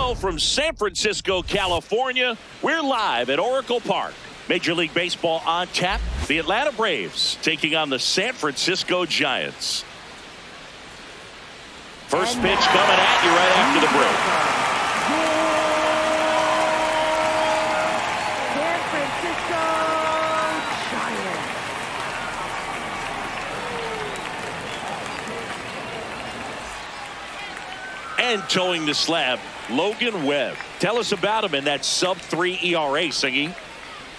Show from San Francisco, California. We're live at Oracle Park. Major League Baseball on tap. The Atlanta Braves taking on the San Francisco Giants. First pitch coming at you right after the break. San Francisco Giants. And towing the slab, Logan Webb. Tell us about him in that sub-3 ERA, Singy.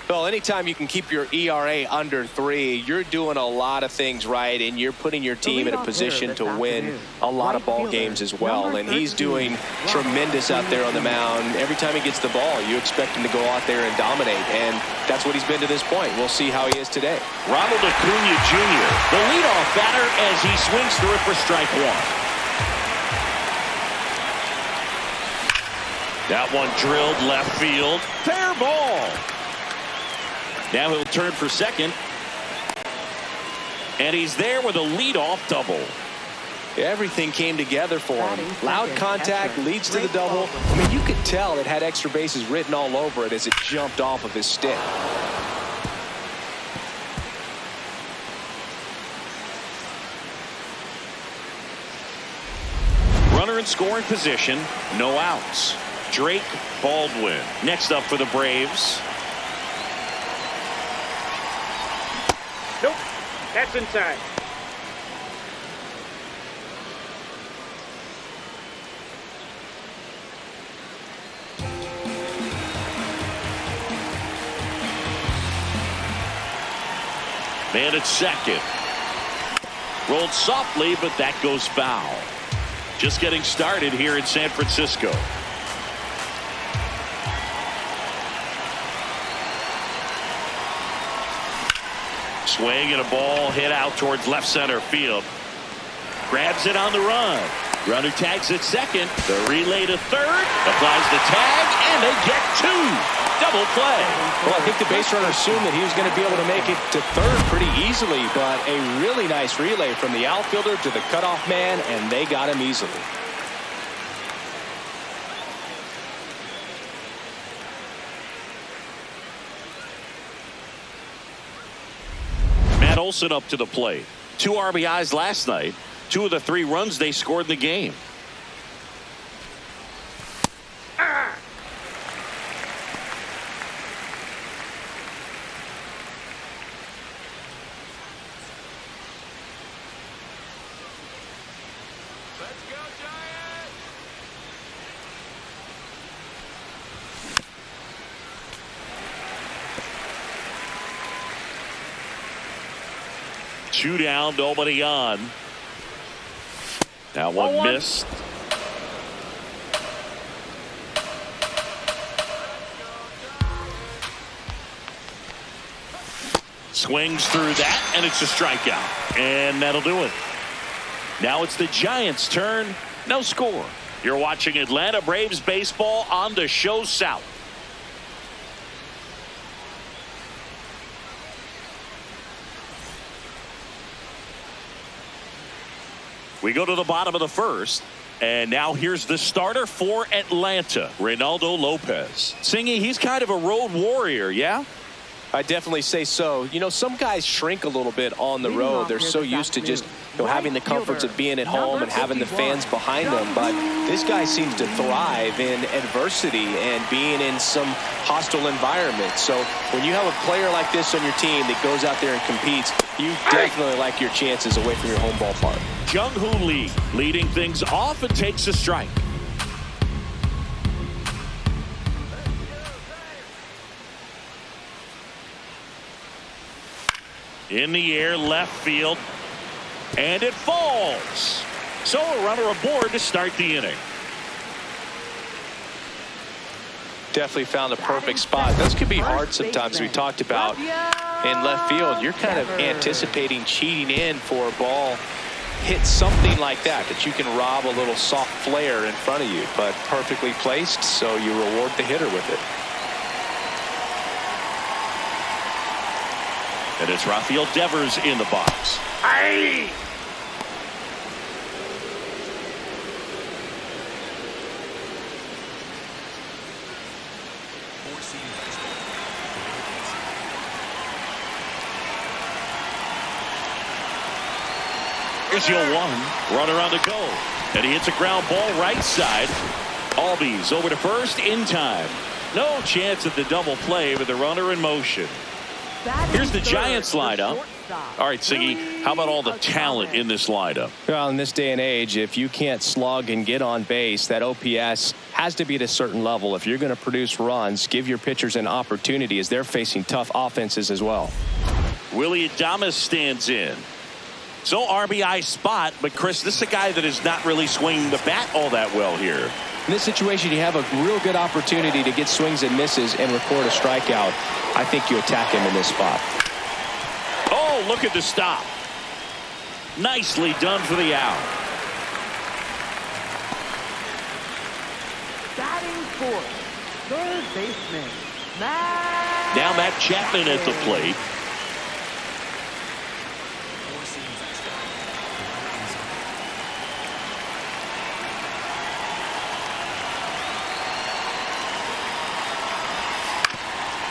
Well, anytime you can keep your ERA under 3, you're doing a lot of things right, and you're putting your team in a position to win a lot of ball games as well. And he's doing tremendous out there on the mound. Every time he gets the ball, you expect him to go out there and dominate, and that's what he's been to this point. We'll see how he is today. Ronald Acuna Jr., the leadoff batter as he swings through it for strike one. That one drilled left field. Fair ball. Now he'll turn for second. And he's there with a leadoff double. Everything came together for him. Loud contact leads to the double. I mean, you could tell it had extra bases written all over it as it jumped off of his stick. Runner in scoring position. No outs. Drake Baldwin next up for the Braves. Nope, that's inside. Man at second. Rolled softly, but that goes foul. Just getting started here in San Francisco. Swing and a ball hit out towards left center field. Grabs it on the run. Runner tags at second. The relay to third. Applies the tag, and they get two. Double play. Well, I think the base runner assumed that he was going to be able to make it to third pretty easily, but a really nice relay from the outfielder to the cutoff man, and they got him easily. Olsen up to the plate. 2 RBIs last night. 2 of the 3 runs they scored in the game. Let's go, Giants! 2 down, nobody on. That one missed. Swings through that, and it's a strikeout. And that'll do it. Now it's the Giants' turn. No score. You're watching Atlanta Braves baseball on the Show South. We go to the bottom of the first, and now here's the starter for Atlanta, Reynaldo Lopez. Singy, he's kind of a road warrior, yeah? I definitely say so. You know, some guys shrink a little bit on the road. They're so used to just having the comforts of being at home and having the fans behind them. But this guy seems to thrive in adversity and being in some hostile environment. So when you have a player like this on your team that goes out there and competes, you definitely like your chances away from your home ballpark. Jung-Hoo Lee leading things off and takes a strike. In the air, left field, and it falls. So a runner aboard to start the inning. Definitely found the perfect spot. Those could be hard sometimes. We talked about in left field. You're kind of anticipating cheating in for a ball. Hit something like that you can rob a little soft flare in front of you, but perfectly placed, so you reward the hitter with it. And it's Rafael Devers in the box. Aye! Here's your 1. Runner on the go. And he hits a ground ball right side. Albies over to first in time. No chance at the double play with the runner in motion. Here's the Giants lineup. All right, Siggy, how about all the talent in this lineup? Well, in this day and age, if you can't slug and get on base, that OPS has to be at a certain level. If you're going to produce runs, give your pitchers an opportunity as they're facing tough offenses as well. Willie Adames stands in. So RBI spot, but Chris, this is a guy that is not really swinging the bat all that well here. In this situation, you have a real good opportunity to get swings and misses and record a strikeout. I think you attack him in this spot. Oh, look at the stop. Nicely done for the out. Batting fourth, third baseman, Matt. Now Matt Chapman at the plate.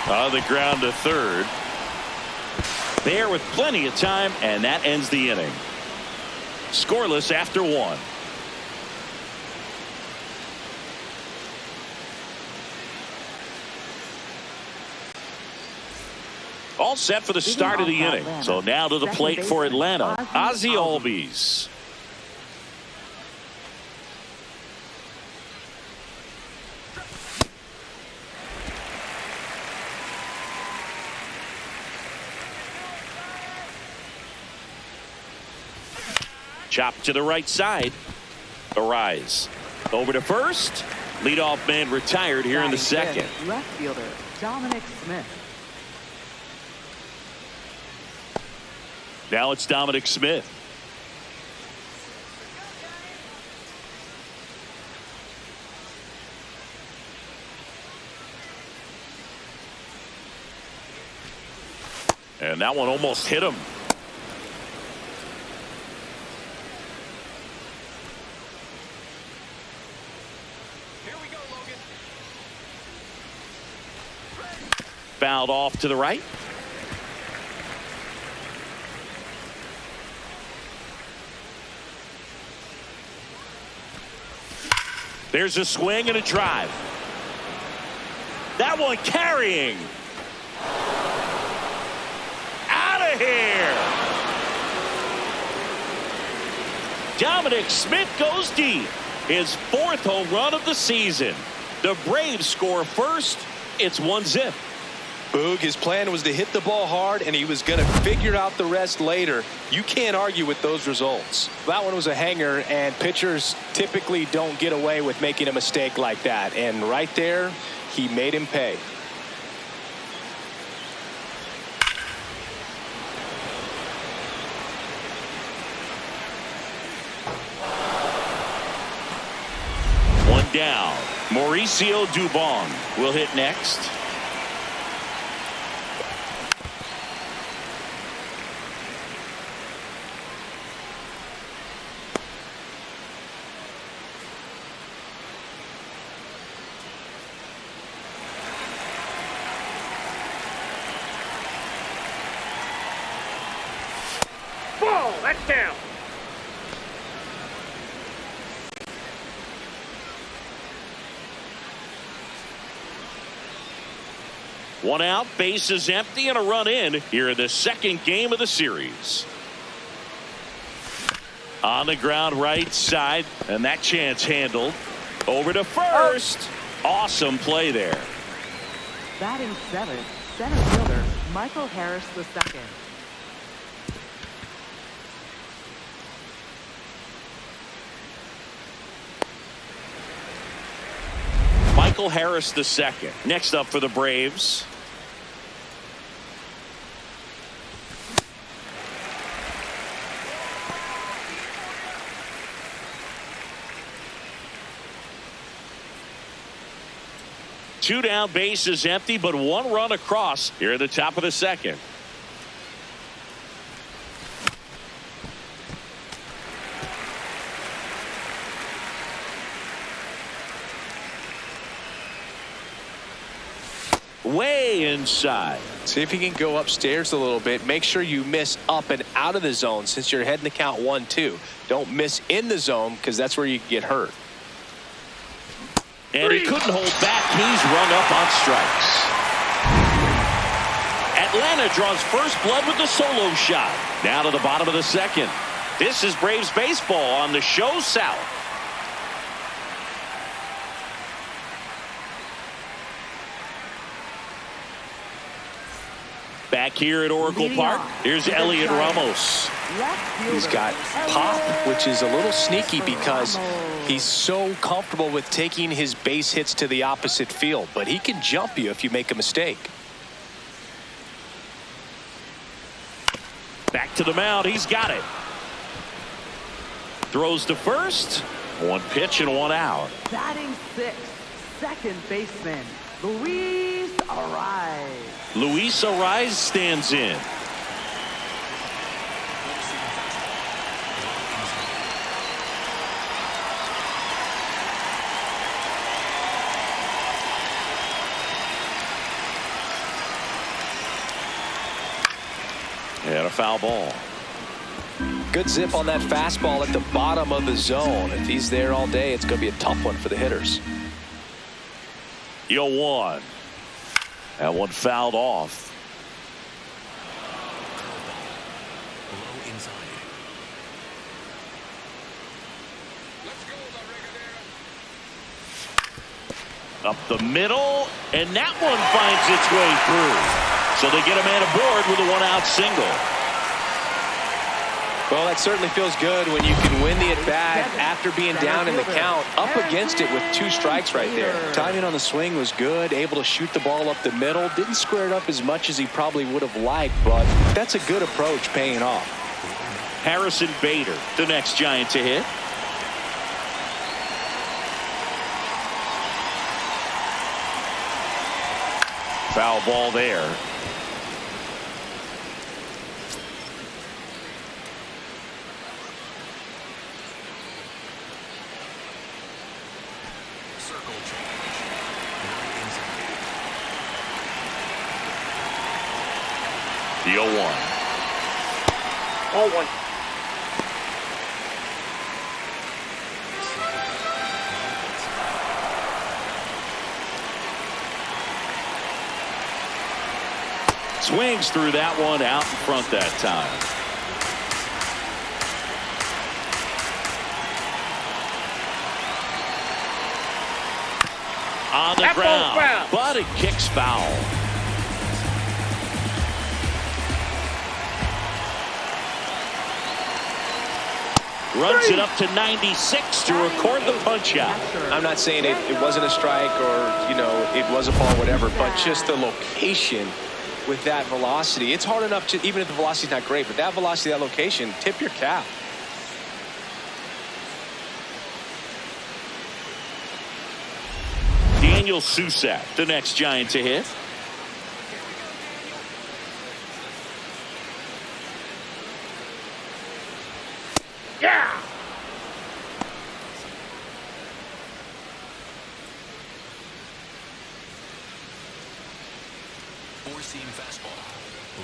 On the ground to third. There with plenty of time, and that ends the inning. Scoreless after 1. All set for the start of the inning. So now to the plate for Atlanta, Ozzie Albies. Chop to the right side. Arise. Over to first. Leadoff man retired here in the second. Left fielder, Dominic Smith. Now it's Dominic Smith. And that one almost hit him. Fouled off to the right. There's a swing and a drive. That one carrying. Out of here. Dominic Smith goes deep. His 4th home run of the season. The Braves score first. It's 1-0. Boog, his plan was to hit the ball hard, and he was going to figure out the rest later. You can't argue with those results. That one was a hanger, and pitchers typically don't get away with making a mistake like that. And right there, he made him pay. One down. Mauricio Dubon will hit next. Ball, that's down. One out, base is empty, and a run in here in the second game of the series. On the ground right side, and that chance handled. Over to first. Awesome play there. Batting seventh, center fielder, Michael Harris II. Michael Harris II. Next up for the Braves. Two down, base is empty, but one run across here at the top of the second. Way inside. See if you can go upstairs a little bit. Make sure you miss up and out of the zone since you're heading to count 1-2. Don't miss in the zone because that's where you get hurt. And he couldn't hold back. He's run up on strikes. Atlanta draws first blood with the solo shot. Now to the bottom of the second. This is Braves baseball on the Show South. Back here at Oracle Park, here's Elliot Ramos. He's got pop, which is a little sneaky because he's so comfortable with taking his base hits to the opposite field, but he can jump you if you make a mistake. Back to the mound, he's got it. Throws to first. One pitch and one out. Batting sixth, second baseman, Luis Arraez. Luis Arraez stands in. And a foul ball. Good zip on that fastball at the bottom of the zone. If he's there all day, it's going to be a tough one for the hitters. 0-1. That one fouled off. Up the middle, and that one finds its way through. So they get a man aboard with a one-out single. Well, that certainly feels good when you can win the at-bat after being down in the count, up against it with 2 strikes right there. Timing on the swing was good, able to shoot the ball up the middle. Didn't square it up as much as he probably would have liked, but that's a good approach paying off. Harrison Bader, the next Giant to hit. Foul ball there. The 0-1. 0-1. Swings through that one, out in front that time. On the ground, but it kicks foul. Runs it up to 96 to record the punch out. I'm not saying it wasn't a strike or, you know, it was a ball, whatever, but just the location with that velocity. It's hard enough to, even if the velocity's not great, but that velocity, that location, tip your cap. Daniel Susak, the next Giant to hit. Yeah. Four-seam fastball,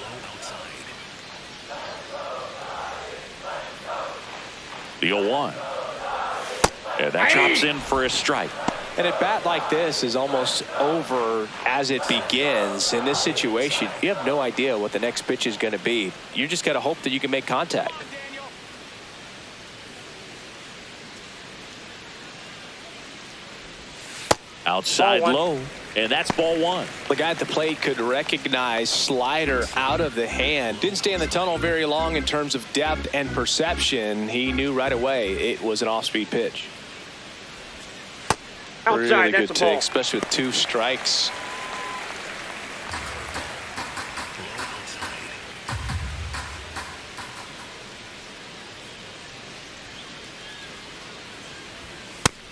low outside. The 0-1. And that chops in for a strike. And a bat like this is almost over as it begins. In this situation, you have no idea what the next pitch is going to be. You just got to hope that you can make contact. Outside low, and that's ball 1. The guy at the plate could recognize slider out of the hand. Didn't stay in the tunnel very long in terms of depth and perception. He knew right away it was an off-speed pitch. Outside, really that's good a ball. take, especially with 2 strikes.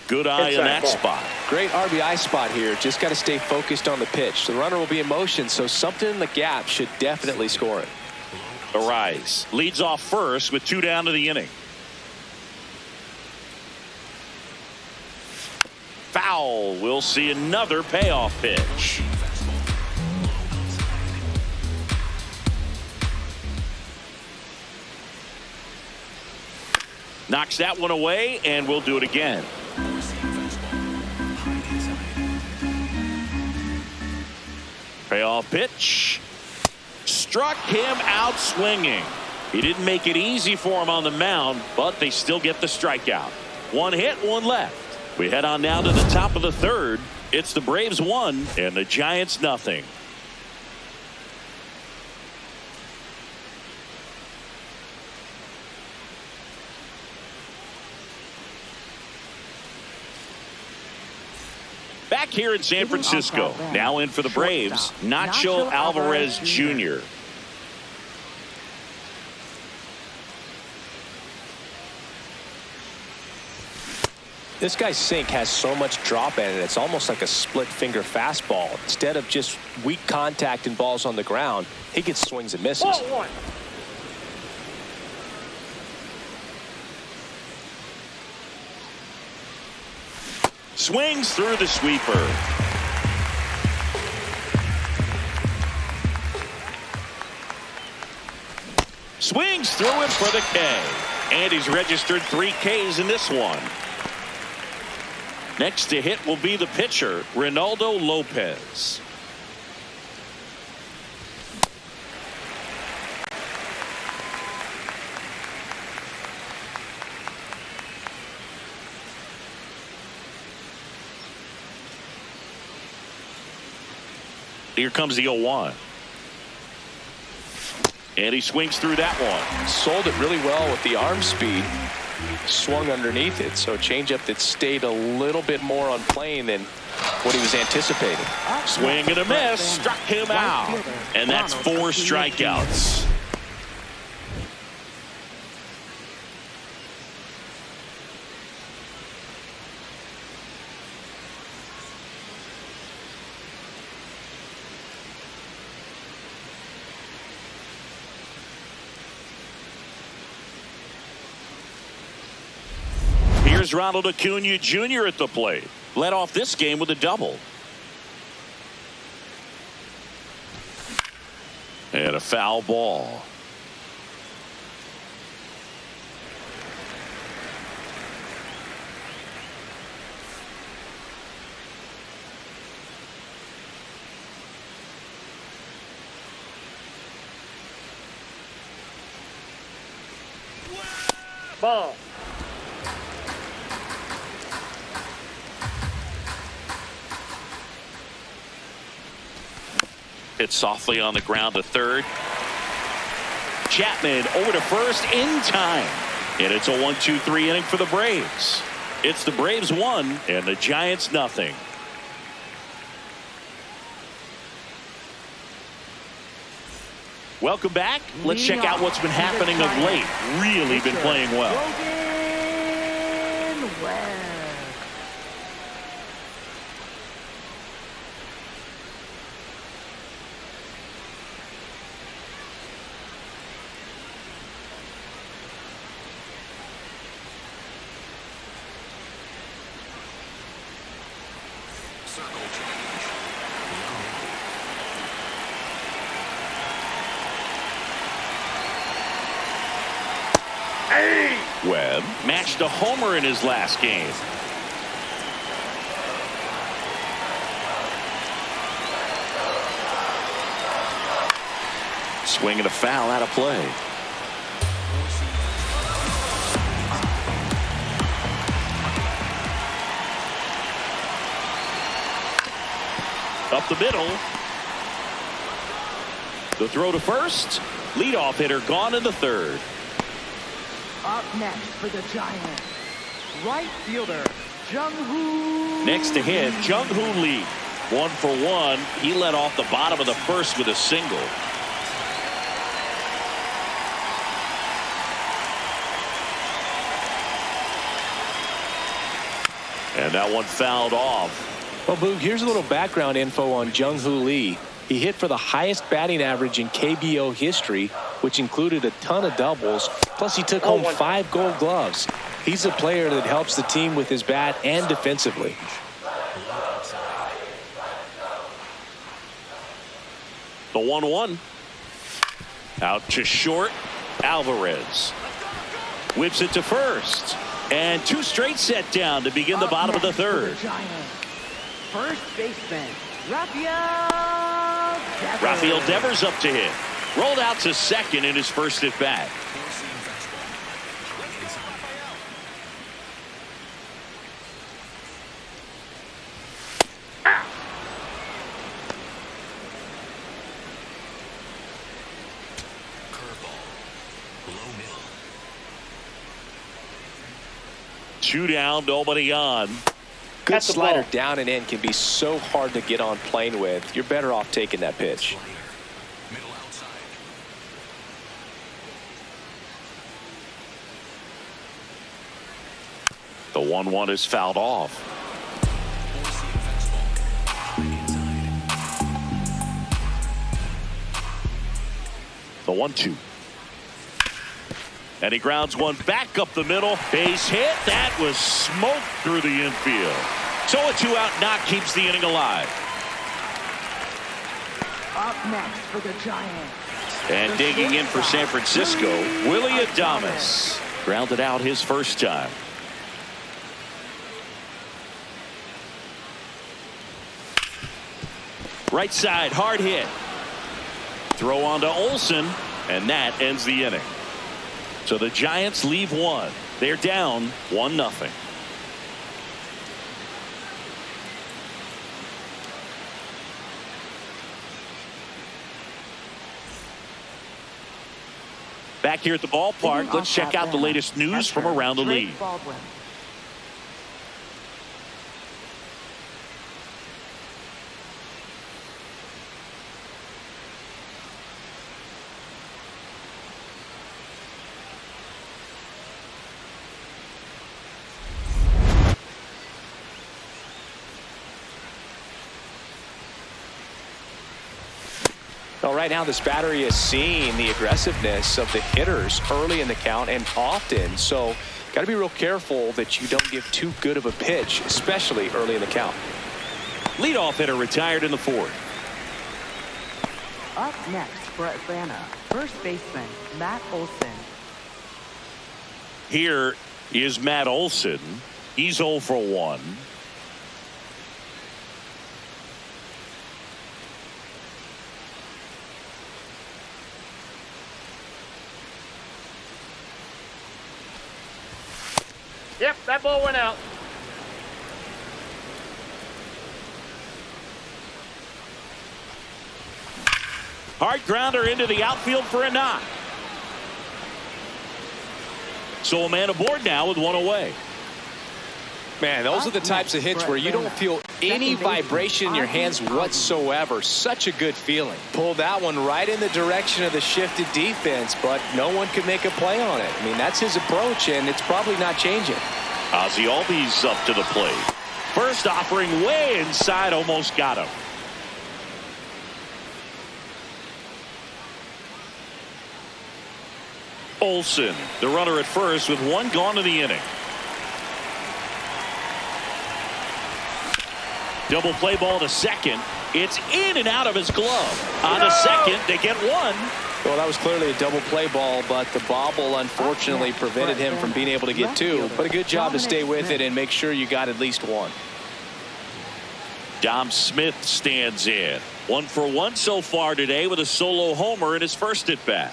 Good eye in that spot. Great RBI spot here. Just got to stay focused on the pitch. The runner will be in motion, so something in the gap should definitely score it. Arraez leads off first with 2 down to the inning. Foul. We'll see another payoff pitch. Knocks that one away, and we'll do it again. Payoff pitch. Struck him out swinging. He didn't make it easy for him on the mound, but they still get the strikeout. One hit, one left. We head on now to the top of the third. It's the Braves 1 and the Giants nothing. Back here in San Francisco, now in for the Braves, Nacho Alvarez Jr. This guy's sink has so much drop in it, it's almost like a split finger fastball. Instead of just weak contact and balls on the ground, he gets swings and misses. Swings through the sweeper. Swings through him for the K. And he's registered 3 Ks in this one. Next to hit will be the pitcher, Ronaldo Lopez. Here comes the 0-1. And he swings through that one. Sold it really well with the arm speed. Swung underneath it, so changeup that stayed a little bit more on plane than what he was anticipating. Swing and a miss, struck him out. And that's 4 strikeouts. Here's Ronald Acuna Jr. at the plate. Led off this game with a double. And a foul ball. Ball. Hit softly on the ground to third. Chapman over to first in time. And it's a 1-2-3 inning for the Braves. It's the Braves 1 and the Giants nothing. Welcome back. Let's check out what's been happening of late. Really been playing well. Webb matched a homer in his last game. Swing and a foul out of play. Up the middle. The throw to first. Leadoff hitter gone in the third. Up next for the Giants, right fielder, Jung-Hoo. Next to hit, Jung-Hoo Lee. 1 for 1. He led off the bottom of the first with a single. And that one fouled off. Well, Boog, here's a little background info on Jung-Hoo Lee. He hit for the highest batting average in KBO history, which included a ton of doubles. Plus, he took home 5 Gold Gloves. He's a player that helps the team with his bat and defensively. The 1-1. Out to short, Alvarez. Whips it to first. And 2 straight set down to begin the bottom of the third. First baseman, Rafael Devers. Rafael Devers up to hit. Rolled out to second in his first at bat. Four-seam fastball. High inside. Curveball. Low mill. 2 down, nobody on. Good That's the slider ball. down and in can be so hard to get on plane with. You're better off taking that pitch. Slider. Middle outside. The 1-1 is fouled off. Four-seam fastball. High inside. The 1-2. And he grounds one back up the middle. Base hit. That was smoked through the infield. So a 2-out knock keeps the inning alive. Up next for the Giants. And digging in for San Francisco, Willie Adames. Grounded out his first time. Right side, hard hit. Throw on to Olsen, and that ends the inning. So the Giants leave one. They're down 1-0. Back here at the ballpark, let's check out the latest news from around the league. Baldwin. Well, right now this battery is seeing the aggressiveness of the hitters early in the count and often. So got to be real careful that you don't give too good of a pitch, especially early in the count. Leadoff hitter retired in the 4th. Up next for Atlanta, first baseman, Matt Olson. Here is Matt Olson. He's 0 for 1. Yep, that ball went out. Hard grounder into the outfield for a knock. So a man aboard now with 1 away. Man, those are the types of hits where you don't feel any vibration in your hands whatsoever. Such a good feeling. Pulled that one right in the direction of the shifted defense, but no one could make a play on it. I mean, that's his approach, and it's probably not changing. Ozzie Albies up to the plate. First offering way inside, almost got him. Olsen, the runner at first with 1 gone in the inning. Double play ball to second. It's in and out of his glove. On to second, they get 1. Well, that was clearly a double play ball, but the bobble unfortunately prevented him from being able to get 2. But a good job to stay with it and make sure you got at least 1. Dom Smith stands in. 1 for 1 so far today with a solo homer in his first at bat.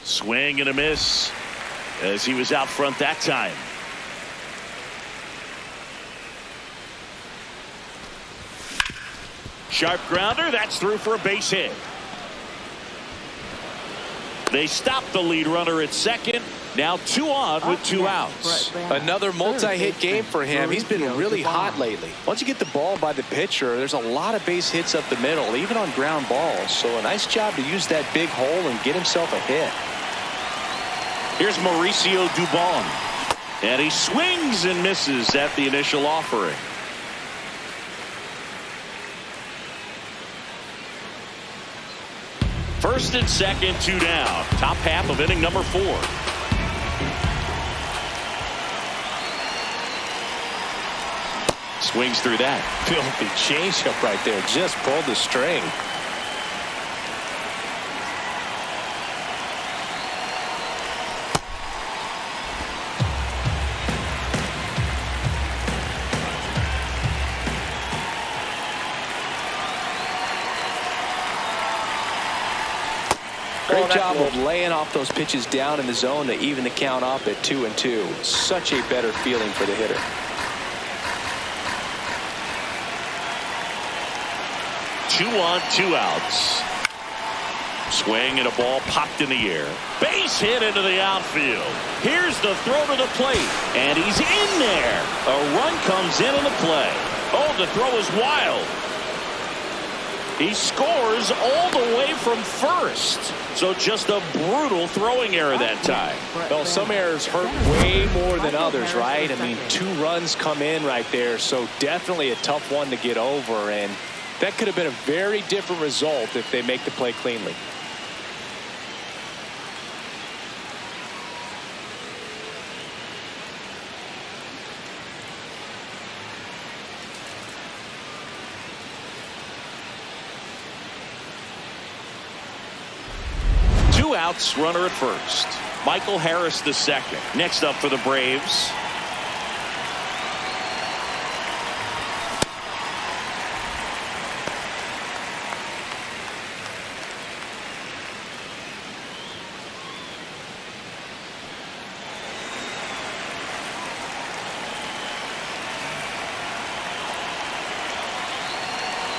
Swing and a miss as he was out front that time. Sharp grounder, that's through for a base hit. They stop the lead runner at second. Now 2 on with 2 outs. Another multi-hit game for him. He's been really hot lately. Once you get the ball by the pitcher, there's a lot of base hits up the middle, even on ground balls. So a nice job to use that big hole and get himself a hit. Here's Mauricio Dubon. And he swings and misses at the initial offering. First and second, 2 down. Top half of inning number 4. Swings through that. Filthy changeup right there. Just pulled the string. Great job of laying off those pitches down in the zone to even the count up at 2-2. Such a better feeling for the hitter. Two on, two outs. Swing and a ball popped in the air. Base hit into the outfield. Here's the throw to the plate. And he's in there. A run comes in on the play. Oh, the throw is wild. He scores all the way from first. So just a brutal throwing error that time. Well, some errors hurt way more than others, right? I mean, 2 runs come in right there. So definitely a tough one to get over. And that could have been a very different result if they make the play cleanly. Two outs, runner at first. Michael Harris the second. Next up for the Braves.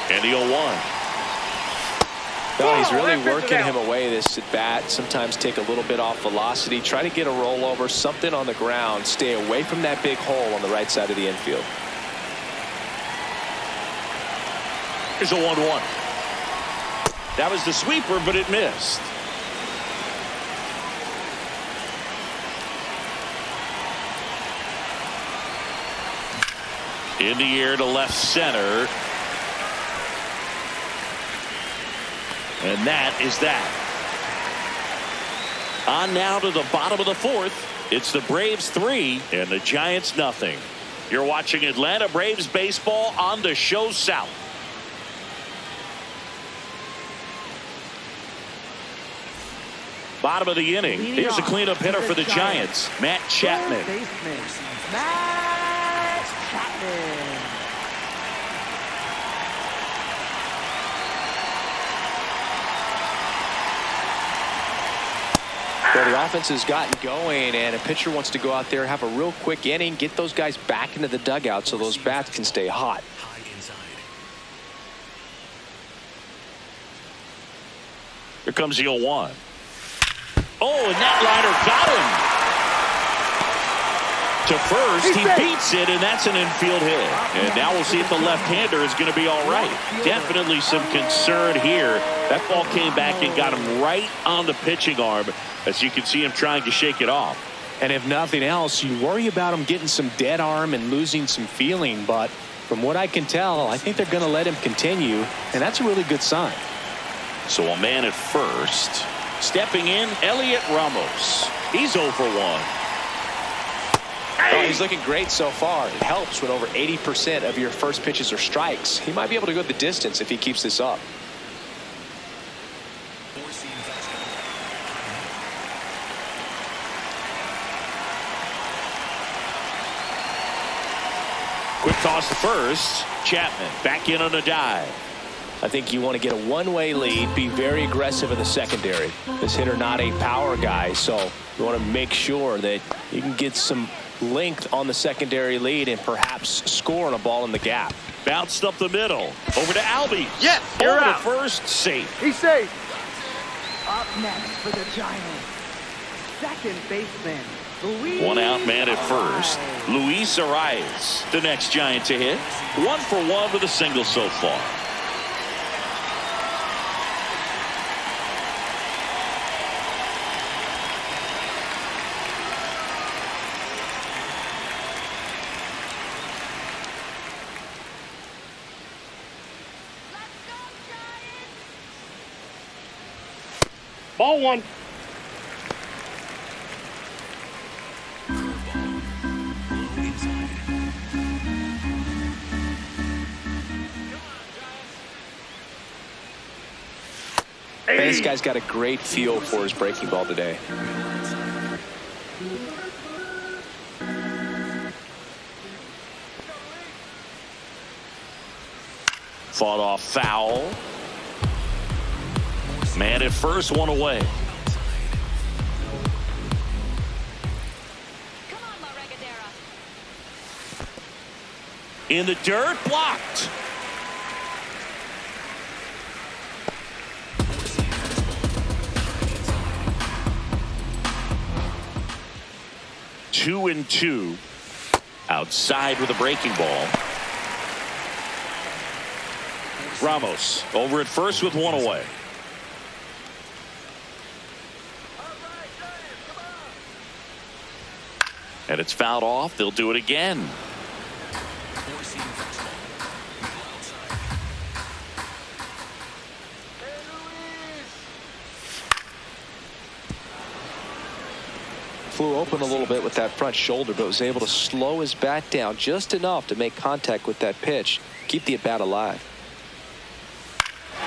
And the 0-1. No, he's really working him away this at bat. Sometimes take a little bit off velocity. Try to get a rollover, something on the ground. Stay away from that big hole on the right side of the infield. Here's a 1-1. That was the sweeper, but it missed. In the air to left center. And that is that. On now to the bottom of the fourth. It's the Braves 3 and the Giants nothing. You're watching Atlanta Braves baseball on the Show South. Bottom of the inning. Here's a cleanup hitter for the Giants, Matt Chapman. Matt Chapman. So the offense has gotten going, and a pitcher wants to go out there, have a real quick inning, get those guys back into the dugout so those bats can stay hot. High inside. Here comes the 0-1. Oh, and that liner got him. To first, he beats it, and that's an infield hit. And now we'll see if the left-hander is going to be all right. Definitely some concern here. That ball came back and got him right on the pitching arm, as you can see him trying to shake it off. And if nothing else, you worry about him getting some dead arm and losing some feeling. But from what I can tell, I think they're going to let him continue, and that's a really good sign. So a man at first. Stepping in, Elliot Ramos. He's 0 for 1. Oh, he's looking great so far. It helps when over 80% of your first pitches are strikes. He might be able to go the distance if he keeps this up. Four-seam fastball. Quick toss to first. Chapman back in on a dive. I think you want to get a one-way lead, be very aggressive in the secondary. This hitter not a power guy, so you want to make sure that you can get some length on the secondary lead and perhaps score on a ball in the gap. Bounced up the middle. Over to Albie. Yes, you're Over to out. first, safe. He's safe. Up next for the Giants, second baseman, Luis. One out man at first. Luis Arias, the next Giant to hit. 1 for 1 with a single so far. Ball 1. Curveball. Low inside. Man, this guy's got a great feel for his breaking ball today. Fought off foul. Man at first, one away. Come on, La Regadera. In the dirt, blocked. Two and two. Outside with a breaking ball. Ramos over at first with one away. And it's fouled off. They'll do it again. Flew open a little bit with that front shoulder, but was able to slow his bat down just enough to make contact with that pitch. Keep the at-bat alive.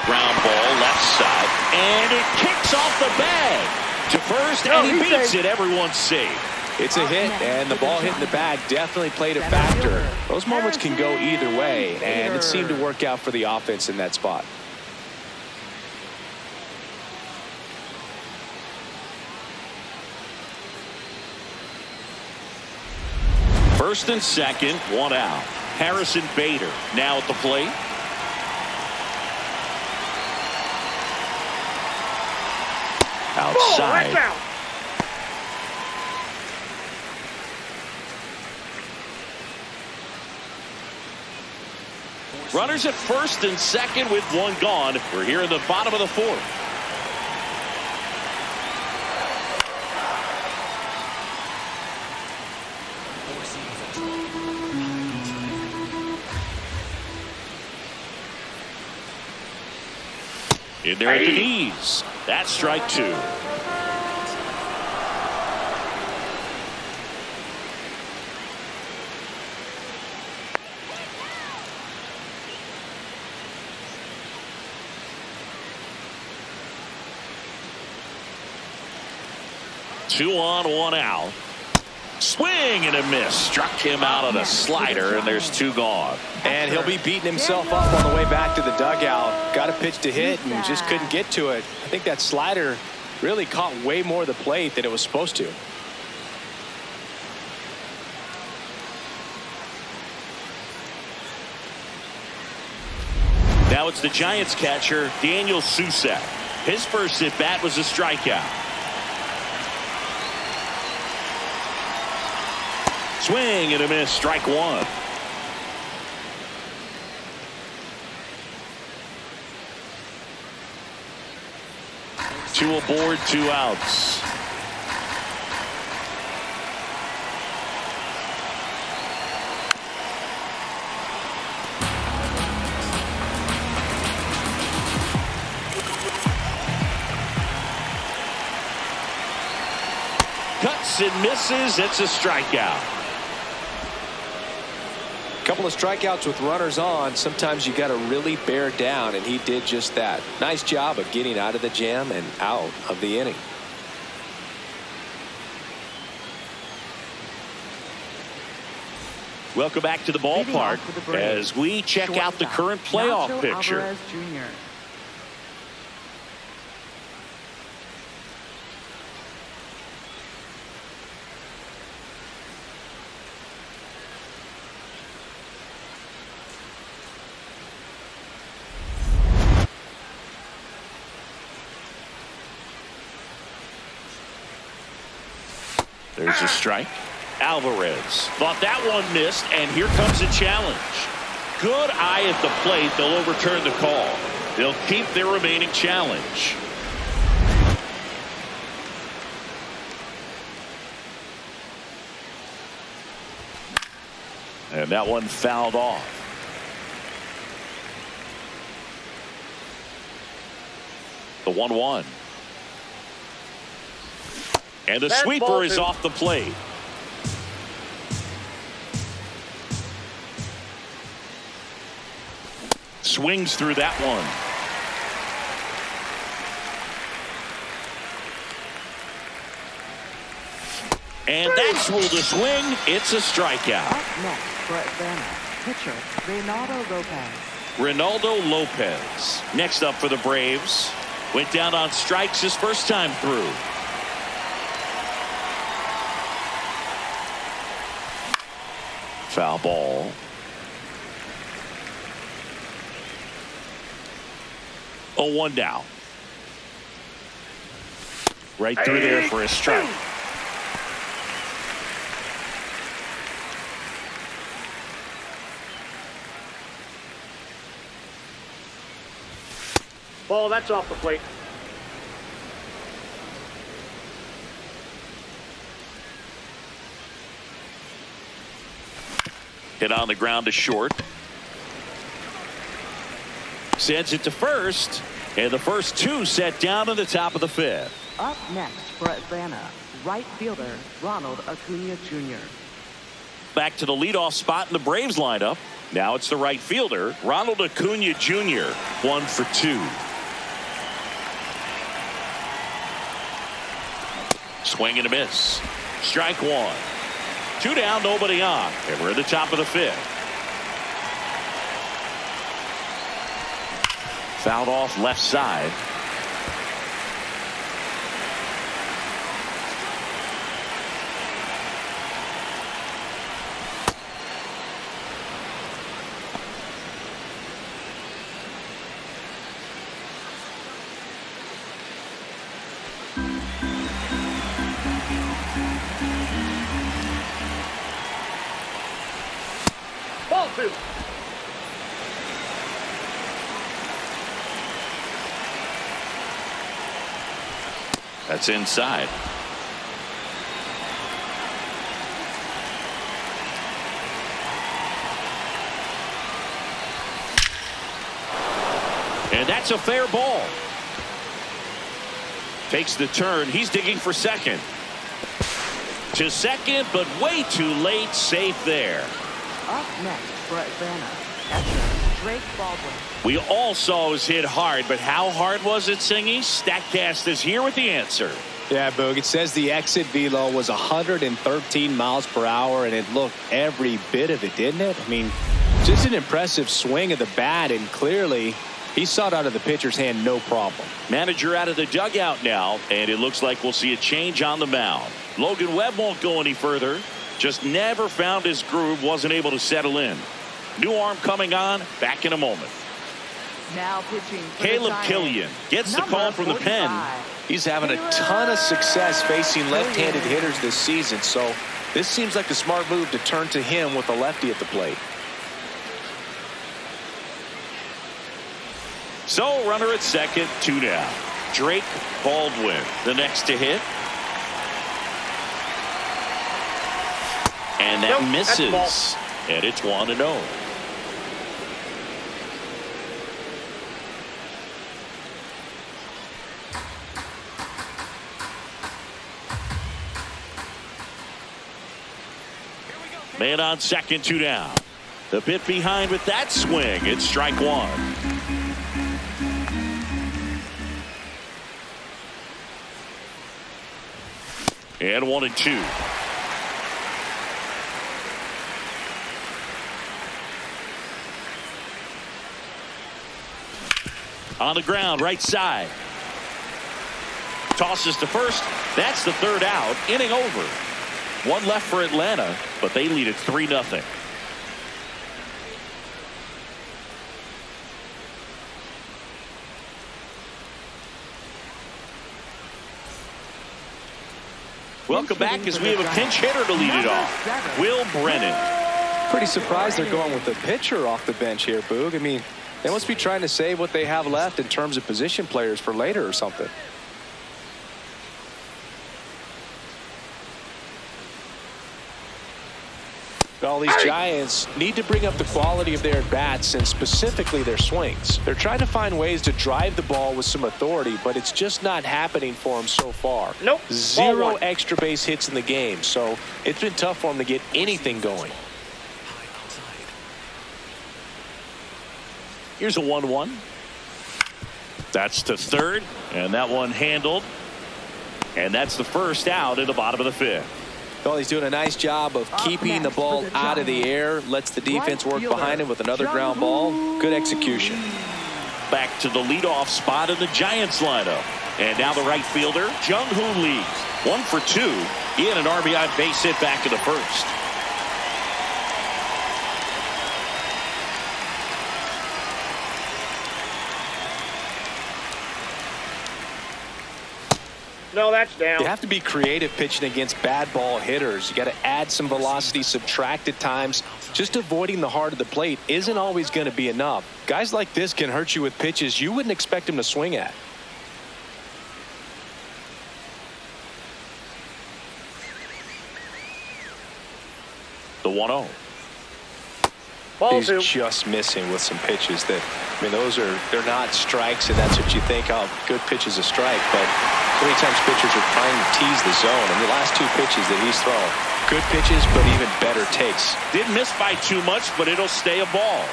Ground ball left side. And it kicks off the bag to first, and he beats it. Everyone's safe. It's a hit, and the ball hitting the bag definitely played a factor. Those moments can go either way, and it seemed to work out for the offense in that spot. First and second, one out. Harrison Bader now at the plate. Outside. Runners at first and second with one gone. We're here in the bottom of the fourth. In there at the knees. That's strike two. Two on, one out. Swing and a miss. Struck him out on a slider, and there's two gone. And he'll be beating himself up on the way back to the dugout. Got a pitch to hit and just couldn't get to it. I think that slider really caught way more of the plate than it was supposed to. Now it's the Giants catcher, Daniel Susak. His first at bat was a strikeout. Swing and a miss, strike one. Two aboard, two outs. Cuts and misses. It's a strikeout. Couple of strikeouts with runners on. Sometimes you got to really bear down, and he did just that. Nice job of getting out of the jam and out of the inning. Welcome back to the ballpark as we check out the current playoff picture. Alvarez Jr. There's a strike. Alvarez thought that one missed, and here comes a challenge. Good eye at the plate. They'll overturn the call. They'll keep their remaining challenge. And that one fouled off. The 1-1. And the sweeper is off the plate. Swings through that one. And that's ruled a swing. It's a strikeout. Up next for Atlanta, pitcher Reynaldo Lopez. Reynaldo Lopez. Next up for the Braves. Went down on strikes his first time through. Foul ball. 0-1 down. Right through there for a strike. Ball, that's off the plate. Hit on the ground to short. Sends it to first. And the first two set down in the top of the fifth. Up next for Atlanta, right fielder Ronald Acuna Jr. Back to the leadoff spot in the Braves lineup. Now it's the right fielder, Ronald Acuna Jr. 1 for 2. Swing and a miss. Strike one. 2 down, nobody on. And we're at the top of the fifth. Fouled off left side. Ball 2. That's inside. And that's a fair ball. Takes the turn. He's digging for second. To second, but way too late. Safe there. Up next for Atlanta, catcher Drake Baldwin. We all saw it was hit hard, but how hard was it, Singy? Statcast is here with the answer. Yeah, Boog, it says the exit velo was 113 miles per hour, and it looked every bit of it, didn't it? I mean, just an impressive swing of the bat, and clearly he saw it out of the pitcher's hand, no problem. Manager out of the dugout now, and it looks like we'll see a change on the mound. Logan Webb won't go any further. Just never found his groove, wasn't able to settle in. New arm coming on, back in a moment. Now pitching for Caleb the Giants, Killian gets the number call from the pen. 45. He's having a ton of success facing left-handed hitters this season, so this seems like a smart move to turn to him with a lefty at the plate. So runner at second, 2 down. Drake Baldwin, the next to hit. And that Nope, that's the misses. And it's 1-0. Man on second, 2 down. The bit behind with that swing. It's strike one. And 1-2. On the ground, right side. Tosses to first. That's the third out. Inning over. 1 left for Atlanta, but they lead it 3-0. Welcome back as we have a pinch hitter to lead it off. Will Brennan. Pretty surprised they're going with the pitcher off the bench here, Boog. I mean, they must be trying to save what they have left in terms of position players for later or something. Well, these Giants need to bring up the quality of their at-bats and specifically their swings. They're trying to find ways to drive the ball with some authority, but it's just not happening for them so far. Nope. Zero Ball 1. extra base hits in the game, so it's been tough for them to get anything going. High outside. Here's a 1-1. That's to third, and that one handled. And that's the first out in the bottom of the fifth. Well, he's doing a nice job of keeping the ball out of the air, lets the defense work behind him with another ground ball. Good execution. Back to the leadoff spot in the Giants lineup. And now the right fielder, Jung-Hoo Lee. 1 for 2. He had an RBI base hit back in the first. No, that's down. You have to be creative pitching against bad ball hitters. You got to add some velocity, subtract at times. Just avoiding the heart of the plate isn't always going to be enough. Guys like this can hurt you with pitches you wouldn't expect him to swing at. The 1-0. Ball He's two. just missing with some pitches that, I mean, they're not strikes, and that's what you think, oh, good pitch is a strike. But so many times pitchers are trying to tease the zone. And the last 2 pitches that he's thrown, good pitches, but even better takes. Didn't miss by too much, but it'll stay a ball.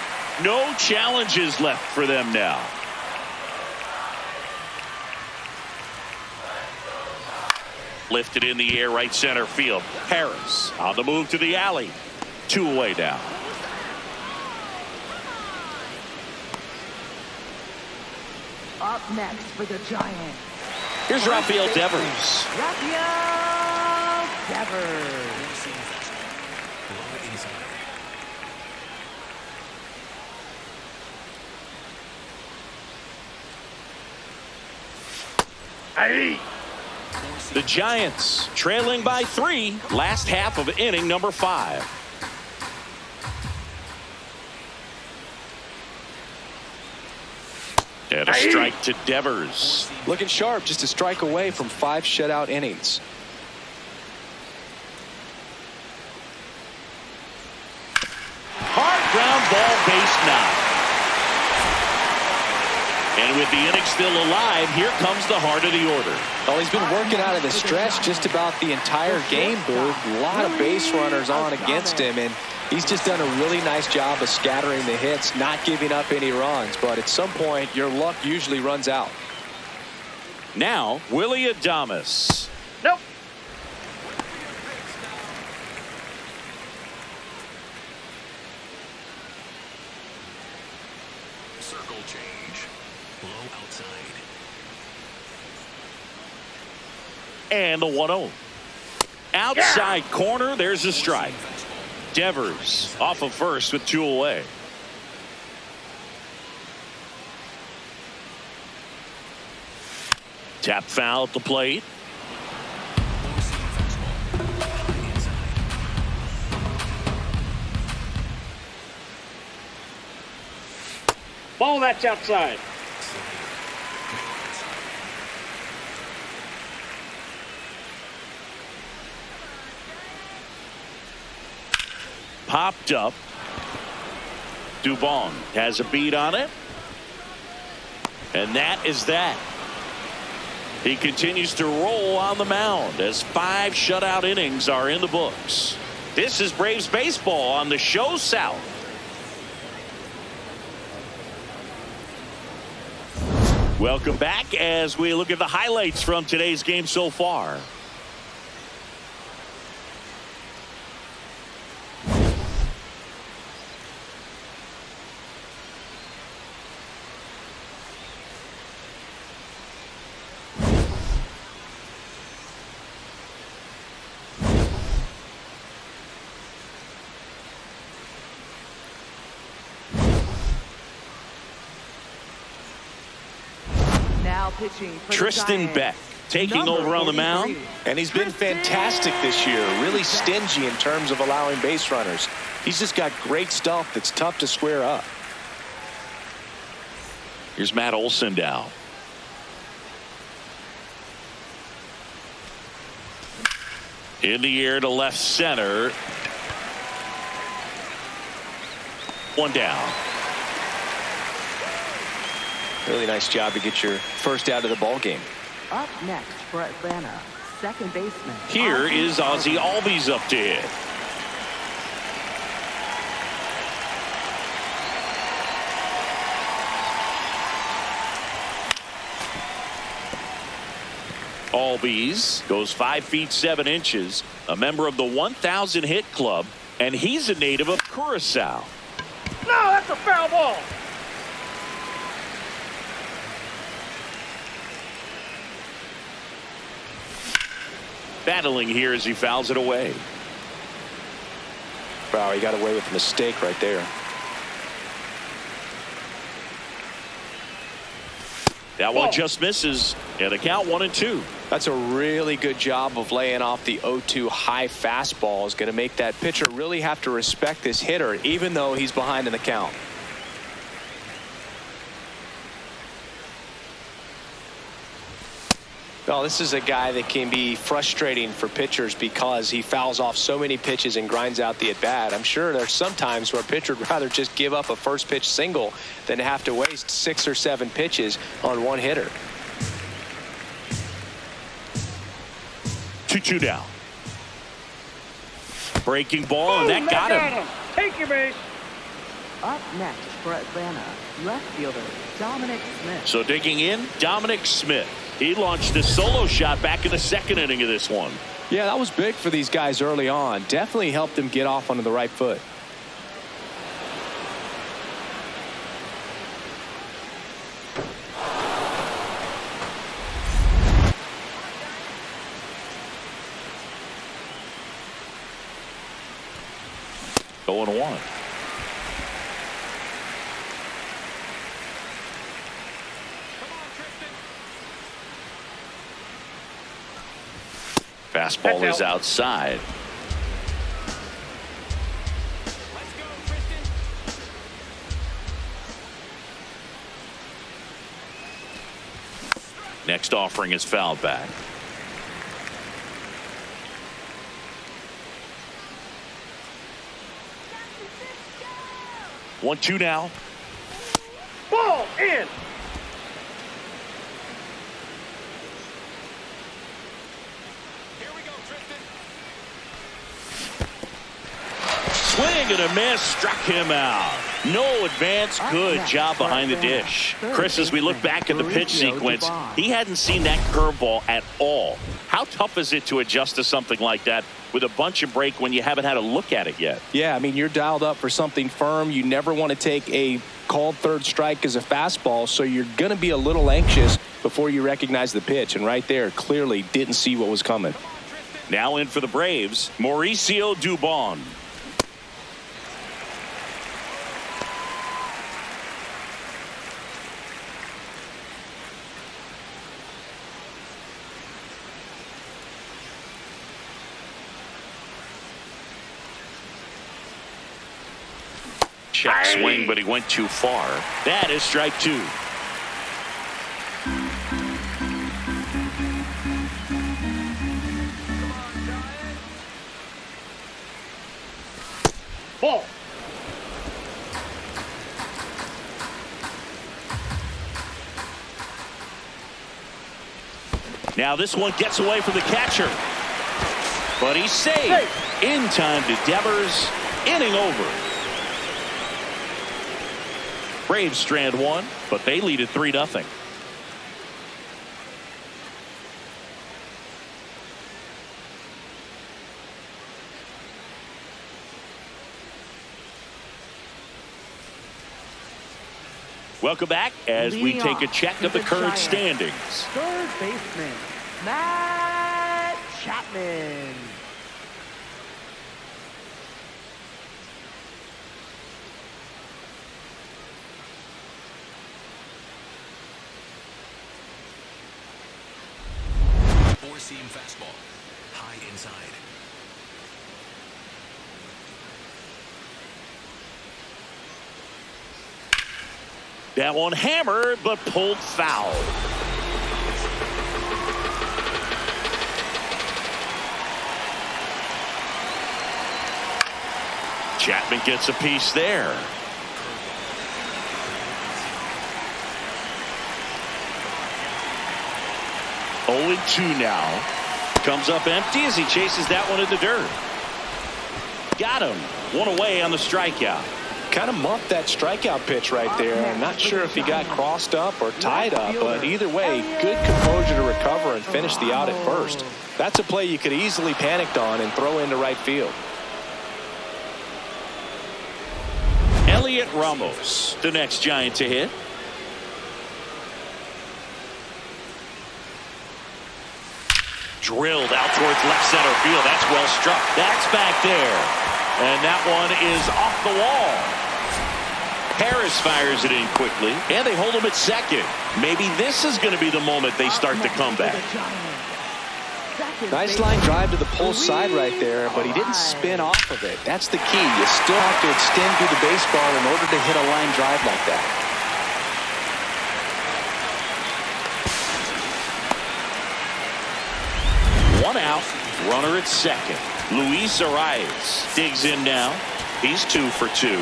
No challenges left for them now. Lifted in the air, right center field. Harris on the move to the alley. 2 away now. Up next for the Giants, Here's Rafael Devers. Rafael Devers. Low inside. Hey. The Giants trailing by 3. Last half of inning number 5. And a strike to Devers. Looking sharp, just a strike away from 5 shutout innings. Hard ground ball, base knock. And with the inning still alive, here comes the heart of the order. Well, he's been working out of the stretch just about the entire game, Booth. A lot of base runners on against him, and he's just done a really nice job of scattering the hits, not giving up any runs. But at some point, your luck usually runs out. Now, Willie Adames. Nope. Circle change. Low outside. And the 1-0. Outside corner, there's a strike. Devers off of first with 2 away. Tap foul at the plate. Ball, that's outside. Popped up. Dubon has a beat on it. And that is that. He continues to roll on the mound as 5 shutout innings are in the books. This is Braves baseball on the Show South. Welcome back as we look at the highlights from today's game so far. Now pitching for the Tristan Giants, Beck taking number over on the mound. 43. And he's been fantastic this year, really stingy in terms of allowing base runners. He's just got great stuff that's tough to square up. Here's Matt Olson down. In the air to left center. 1 down. Really nice job to get your first out of the ball game. Up next for Atlanta, second baseman. Here is Ozzie Albies up to hit. Albies goes 5 feet 7 inches, a member of the 1,000 hit club, and he's a native of Curacao. No, that's a foul ball. Battling here as he fouls it away. Wow, he got away with a mistake right there. That one just misses, and the count 1-2. That's a really good job of laying off the 0-2 high fastball. Is going to make that pitcher really have to respect this hitter, even though he's behind in the count. Well, this is a guy that can be frustrating for pitchers because he fouls off so many pitches and grinds out the at-bat. I'm sure there's some times where a pitcher would rather just give up a first pitch single than have to waste 6 or 7 pitches on one hitter. 2-2 down. Breaking ball, and that got him. Take your base. Up next for Atlanta, left fielder Dominic Smith. So digging in, Dominic Smith. He launched a solo shot back in the 2nd inning of this one. Yeah, that was big for these guys early on. Definitely helped them get off onto the right foot. Going 1. Fastball is outside. Next offering is fouled back. One, 2 now. Ball in. Swing and a miss, struck him out. No advance, good job behind the dish. Chris, as we look back at the pitch sequence, he hadn't seen that curveball at all. How tough is it to adjust to something like that with a bunch of break when you haven't had a look at it yet? Yeah, I mean, you're dialed up for something firm. You never want to take a called third strike as a fastball, so you're going to be a little anxious before you recognize the pitch. And right there, clearly didn't see what was coming. Now in for the Braves, Mauricio Dubon. Check swing, but he went too far. That is strike 2. Ball. Now this one gets away from the catcher, but he's safe. In time to Devers. Inning over. Braves strand 1, but they lead at 3-0. Welcome back as we take a check of the current standings. Third baseman, Matt Chapman. Four-seam fastball. High inside. That one hammered, but pulled foul. Chapman gets a piece there. Oh, 2 now. Comes up empty as he chases that one in the dirt. Got him. One away on the strikeout. kind of muffed that strikeout pitch right there. I'm not sure if he got crossed up or tied up, but either way, good composure to recover and finish the out at first. That's a play you could easily panicked on and throw into right field. Elliot Ramos, the next Giant to hit. Drilled out towards left center field. That's well struck. That's back there. And that one is off the wall. Harris fires it in quickly, and they hold him at second. Maybe this is going to be the moment they start the comeback. Nice line drive to the pull side right there, but he didn't spin off of it. That's the key. You still have to extend through the baseball in order to hit a line drive like that. One out, runner at second. Luis Arias digs in now. He's 2 for 2.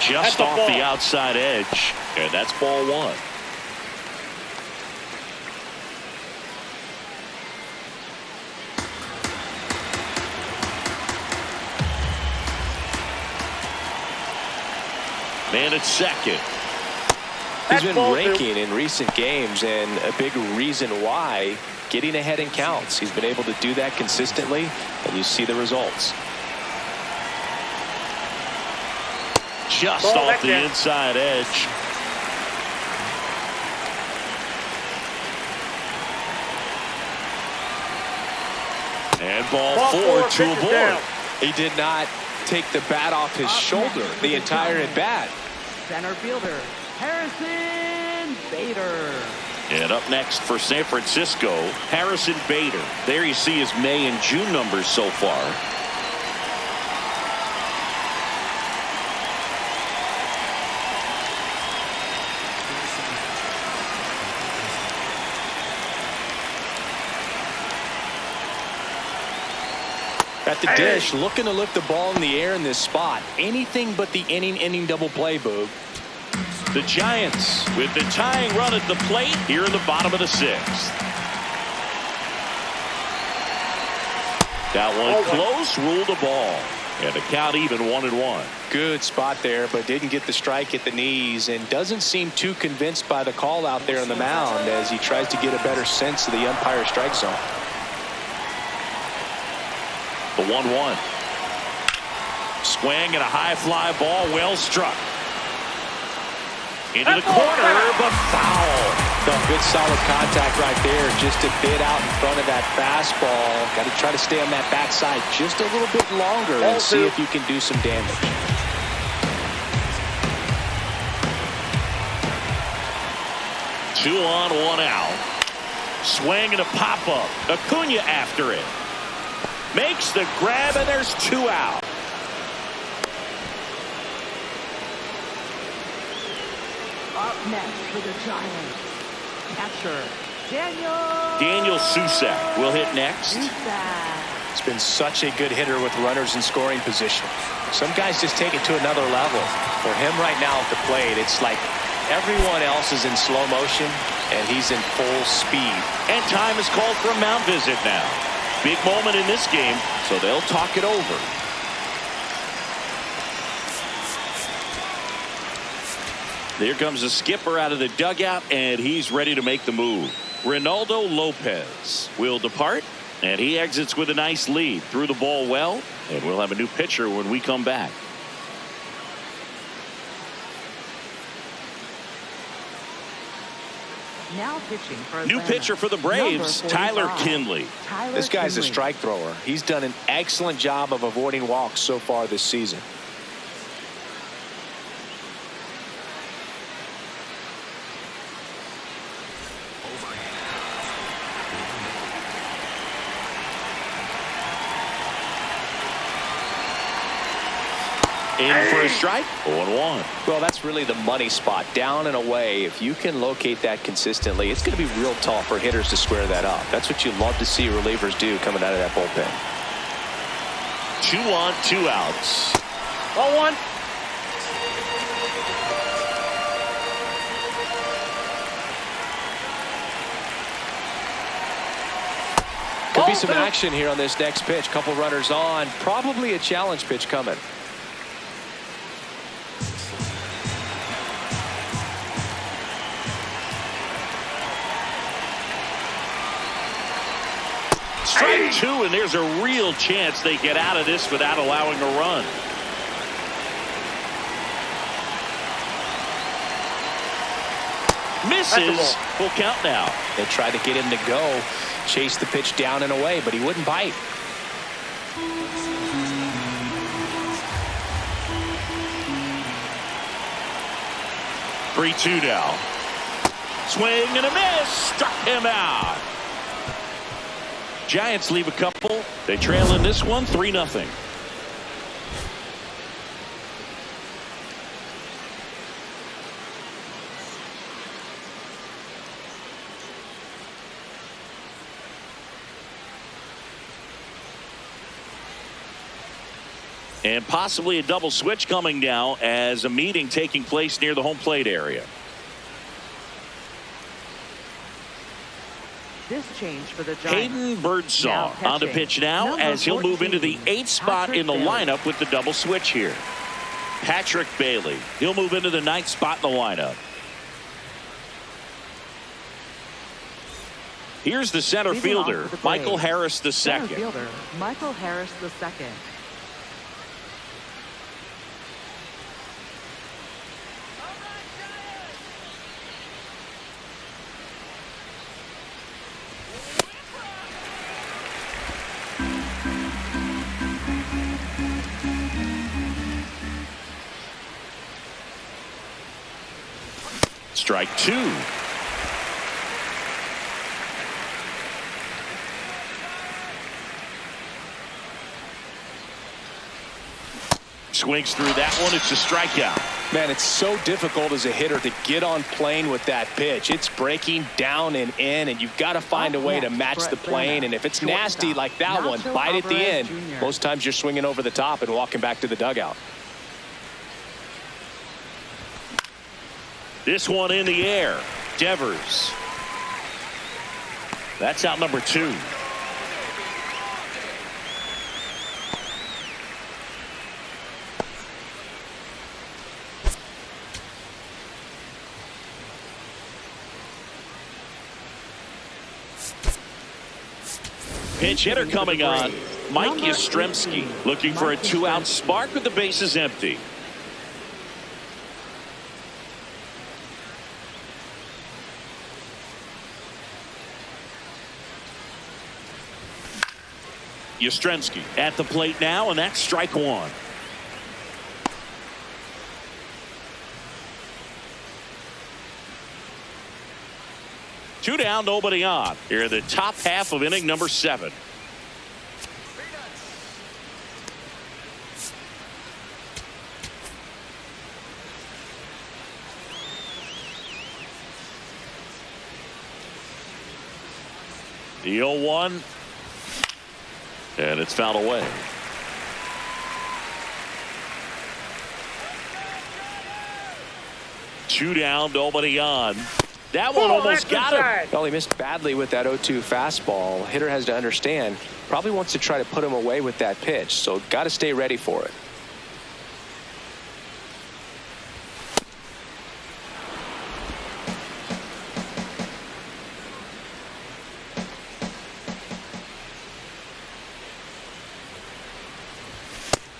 Just off the outside edge, and that's ball 1. Man at second. He's been raking in recent games, and a big reason why, getting ahead in counts. He's been able to do that consistently, and you see the results. Just off the inside edge. And ball 4 to a board. He did not take the bat off his shoulder the entire at bat. Center fielder Harrison Bader. And up next for San Francisco, Harrison Bader. There you see his May and June numbers so far. At the dish, looking to lift the ball in the air in this spot. Anything but the inning double play, Boog. The Giants with the tying run at the plate here in the bottom of the 6th. That one close, ruled a ball. And the count even 1-1. Good spot there, but didn't get the strike at the knees and doesn't seem too convinced by the call out there on the mound as he tries to get a better sense of the umpire strike zone. The 1-1. Swing and a high fly ball, well struck. Into the corner, but foul. Good solid contact right there, just a bit out in front of that fastball. Got to try to stay on that backside just a little bit longer and see if you can do some damage. Two on, 1 out. Swing and a pop up. Acuna after it. Makes the grab, and there's 2 out. Up next for the Giants, catcher Daniel Susac will hit next. It's been such a good hitter with runners in scoring position. Some guys just take it to another level. For him right now at the plate, it's like everyone else is in slow motion, and he's in full speed. And time is called for a mound visit now. Big moment in this game, so they'll talk it over. There comes the skipper out of the dugout, and he's ready to make the move. Ronaldo Lopez will depart, and he exits with a nice lead. Threw the ball well, and we'll have a new pitcher when we come back. Now pitching for New pitcher for the Braves, Tyler Kinley. This guy's a strike thrower. He's done an excellent job of avoiding walks so far this season. In for a strike, 0-1. Well, that's really the money spot, down and away. If you can locate that consistently, it's going to be real tough for hitters to square that up. That's what you love to see relievers do coming out of that bullpen. 2 on, 2 outs. 0-1. be some action here on this next pitch. Couple runners on. Probably a challenge pitch coming. Strike two, and there's a real chance they get out of this without allowing a run. Misses. Full count now. They tried to get him to go, chase the pitch down and away, but he wouldn't bite. Three-two now. Swing and a miss. Struck him out. Giants leave a couple. They trail in this one 3-0. And possibly a double switch coming now as a meeting taking place near the home plate area. This change for the Giants. Hayden Birdsong on the pitch now as he'll move into the 8th spot in the lineup with the double switch here. Patrick Bailey. He'll move into the 9th spot in the lineup. Here's the center fielder, Michael Harris II. Center fielder, Michael Harris II. Strike two. Swings through that one. It's a strikeout. Man, it's so difficult as a hitter to get on plane with that pitch. It's breaking down and in, and you've got to find a way to match the plane. And if it's nasty like that one, bite at the end. Most times you're swinging over the top and walking back to the dugout. This one in the air. Devers. That's out number 2. Pinch hitter coming on. Mike Yastrzemski looking for a 2-out spark with the bases empty. Yastrzemski at the plate now, and that's strike one. Two down, nobody on. Here in the top half of inning number 7. The 0-1. And it's fouled away. Two down, nobody on. That one almost got him. Well, he missed badly with that 0-2 fastball. Hitter has to understand, probably wants to try to put him away with that pitch, so got to stay ready for it.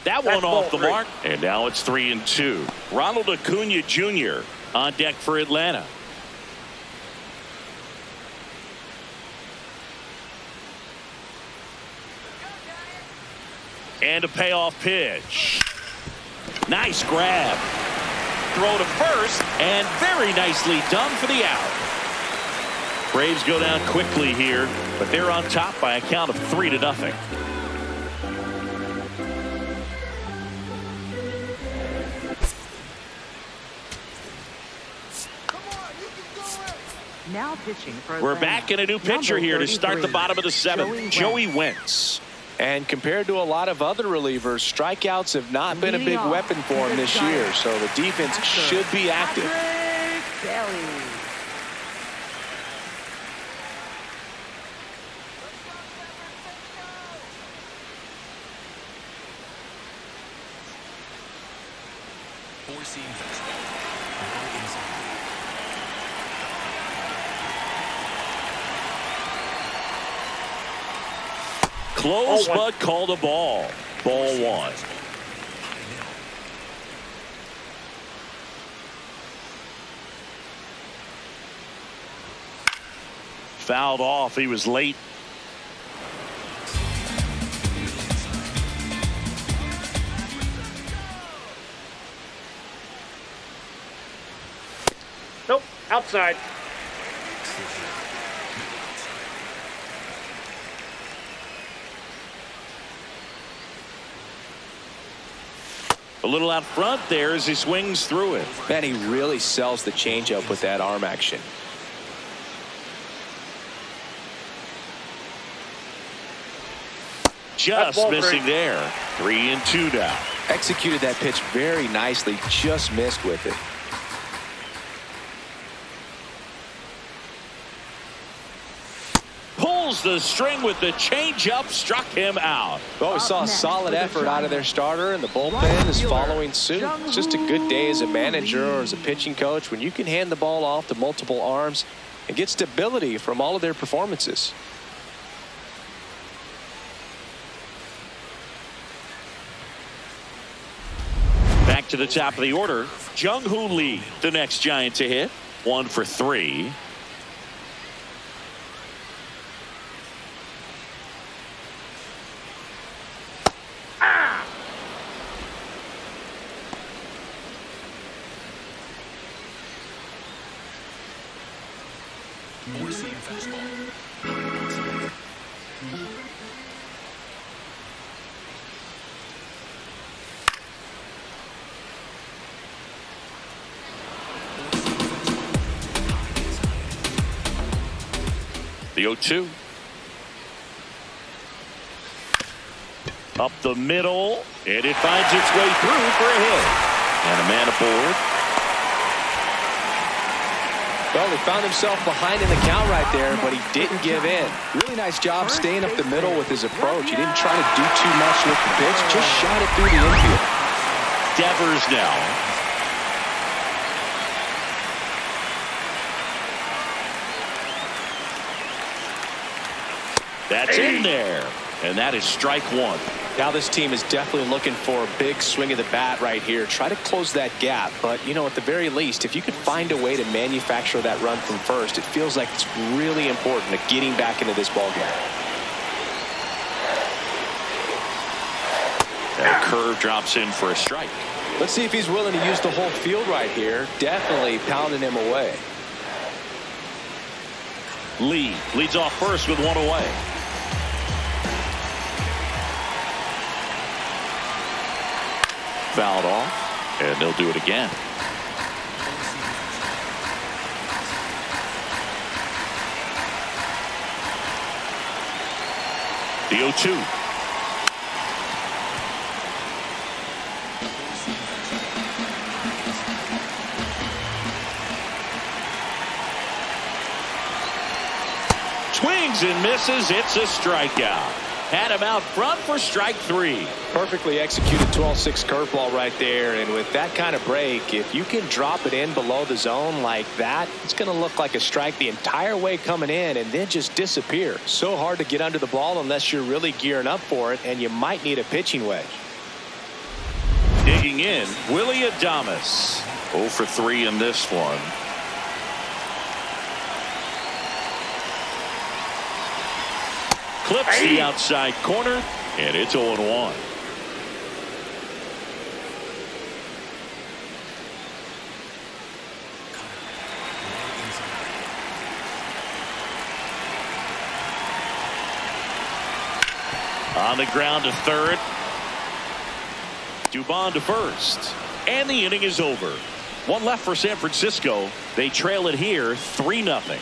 That one off the mark, and now it's 3-2. Ronald Acuna Jr. on deck for Atlanta. And a payoff pitch. Nice grab. Throw to first, and very nicely done for the out. Braves go down quickly here, but they're on top by a count of 3-0. Now pitching for We're back in a new pitcher here to start the bottom of the 7th. Joey Wentz. And compared to a lot of other relievers, strikeouts have not been a big weapon for him this year, so the defense should be active. Four-seam fastball. Low inside. Close, Ball one. but called a ball. Ball one. Fouled off. He was late. Nope, outside. A little out front there as he swings through it. Man, he really sells the changeup with that arm action. Just ball missing three. there. 3-2 now. Executed that pitch very nicely, just missed with it. Pulls the string with the changeup, struck him out. Well, we saw a solid effort out of their starter, and the bullpen is following suit. It's just a good day as a manager or as a pitching coach when you can hand the ball off to multiple arms and get stability from all of their performances. Back to the top of the order. Jung-Hoo Lee, the next Giant to hit. 1 for 3. Four-seam fastball. The 0-2. Up the middle, and it finds its way through for a hit. And a man aboard. Well, he found himself behind in the count right there, but he didn't give in. Really nice job staying up the middle with his approach. He didn't try to do too much with the pitch, just shot it through the infield. Devers now. That's in there, and that is strike one. Now this team is definitely looking for a big swing of the bat right here. Try to close that gap, but you know, at the very least, if you could find a way to manufacture that run from first, it feels like it's really important to getting back into this ball game. That curve drops in for a strike. Let's see if he's willing to use the whole field right here. Definitely pounding him away. Lee leads off first with one away. Fouled off, and they'll do it again. The 0-2. Swings and misses. It's a strikeout. Had him out front for strike 3. Perfectly executed 12-6 curveball right there, and with that kind of break, if you can drop it in below the zone like that, it's going to look like a strike the entire way coming in and then just disappear. So hard to get under the ball unless you're really gearing up for it, and you might need a pitching wedge. Digging in, Willie Adames. 0 for 3 in this one. Clips the outside corner, and it's 0-1. On the ground to third. Dubon to first. And the inning is over. One left for San Francisco. They trail it here 3-0.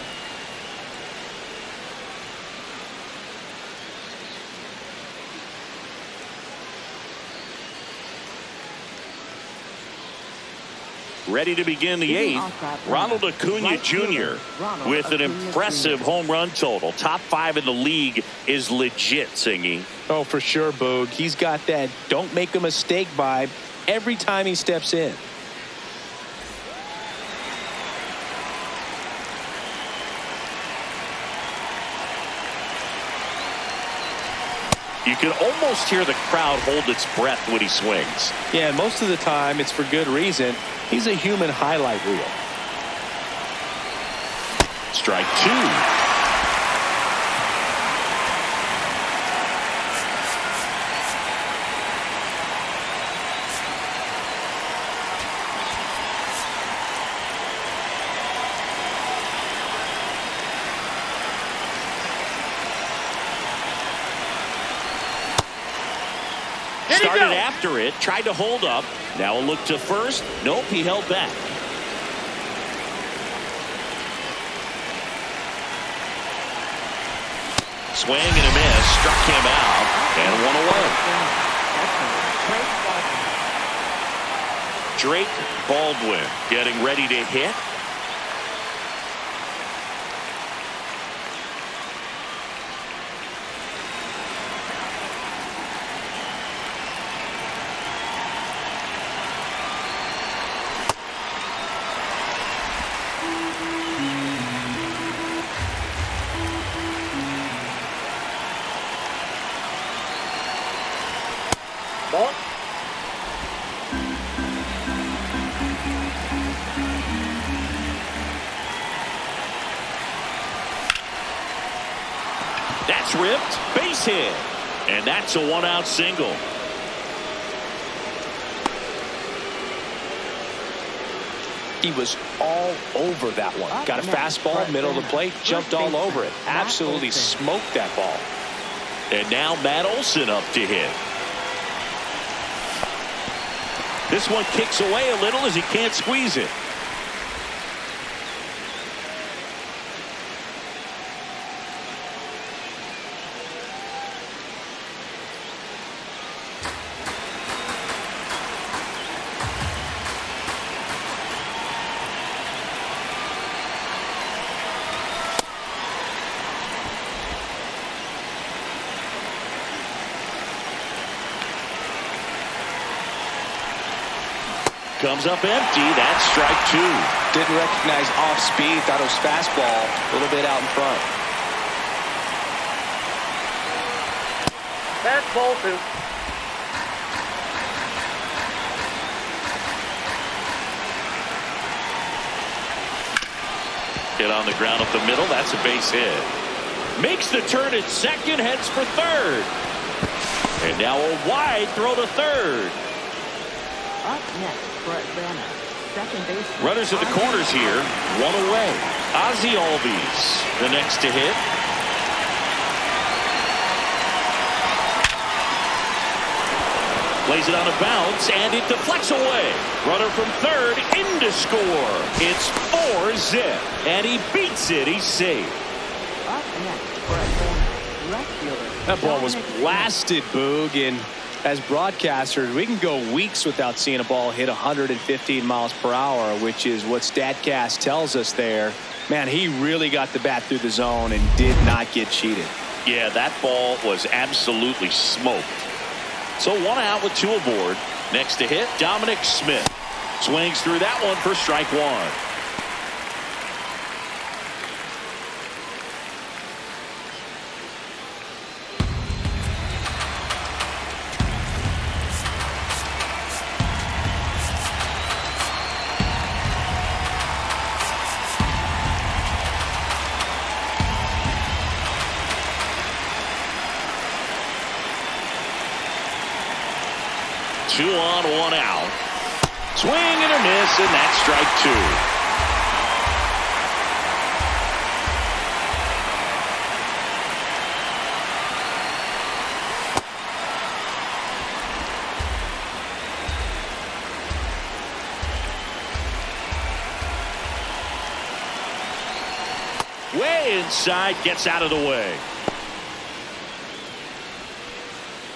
Ready to begin the 8th, Ronald Acuna Jr. with an impressive home run total. Top 5 in the league is legit, Singy. Oh, for sure, Boog. He's got that don't make a mistake vibe every time he steps in. You can almost hear the crowd hold its breath when he swings. Yeah, most of the time it's for good reason. He's a human highlight reel. Strike two. Started after it, tried to hold up. Now a look to first. Nope, he held back. Swing and a miss, struck him out, and one away. Drake Baldwin getting ready to hit. Ball. That's ripped. Base hit. And that's a one-out single. He was all over that one. Got a fastball, middle of the plate, jumped all over it. Absolutely smoked that ball. And now Matt Olson up to hit. This one kicks away a little as he can't squeeze it. Comes up empty. That's strike two. Didn't recognize off speed. Thought it was fastball. A little bit out in front. That's ball two. Hit on the ground up the middle. That's a base hit. Makes the turn at second. Heads for third. And now a wide throw to third. Up next for Atlanta, second baseman. Runners at the corners here, one away. Ozzie Albies, the next to hit. Plays it on a bounce, and it deflects away. Runner from third in to score. It's 4-zip, and he beats it. He's safe. Up next for Atlanta, left fielder. That ball was blasted, Boog, and as broadcasters, we can go weeks without seeing a ball hit 115 miles per hour, which is what StatCast tells us there. Man, he really got the bat through the zone and did not get cheated. Yeah, that ball was absolutely smoked. So one out with two aboard. Next to hit, Dominic Smith. Swings through that one for strike one. Two on, one out. Swing and a miss, and that's strike two. Way inside, gets out of the way.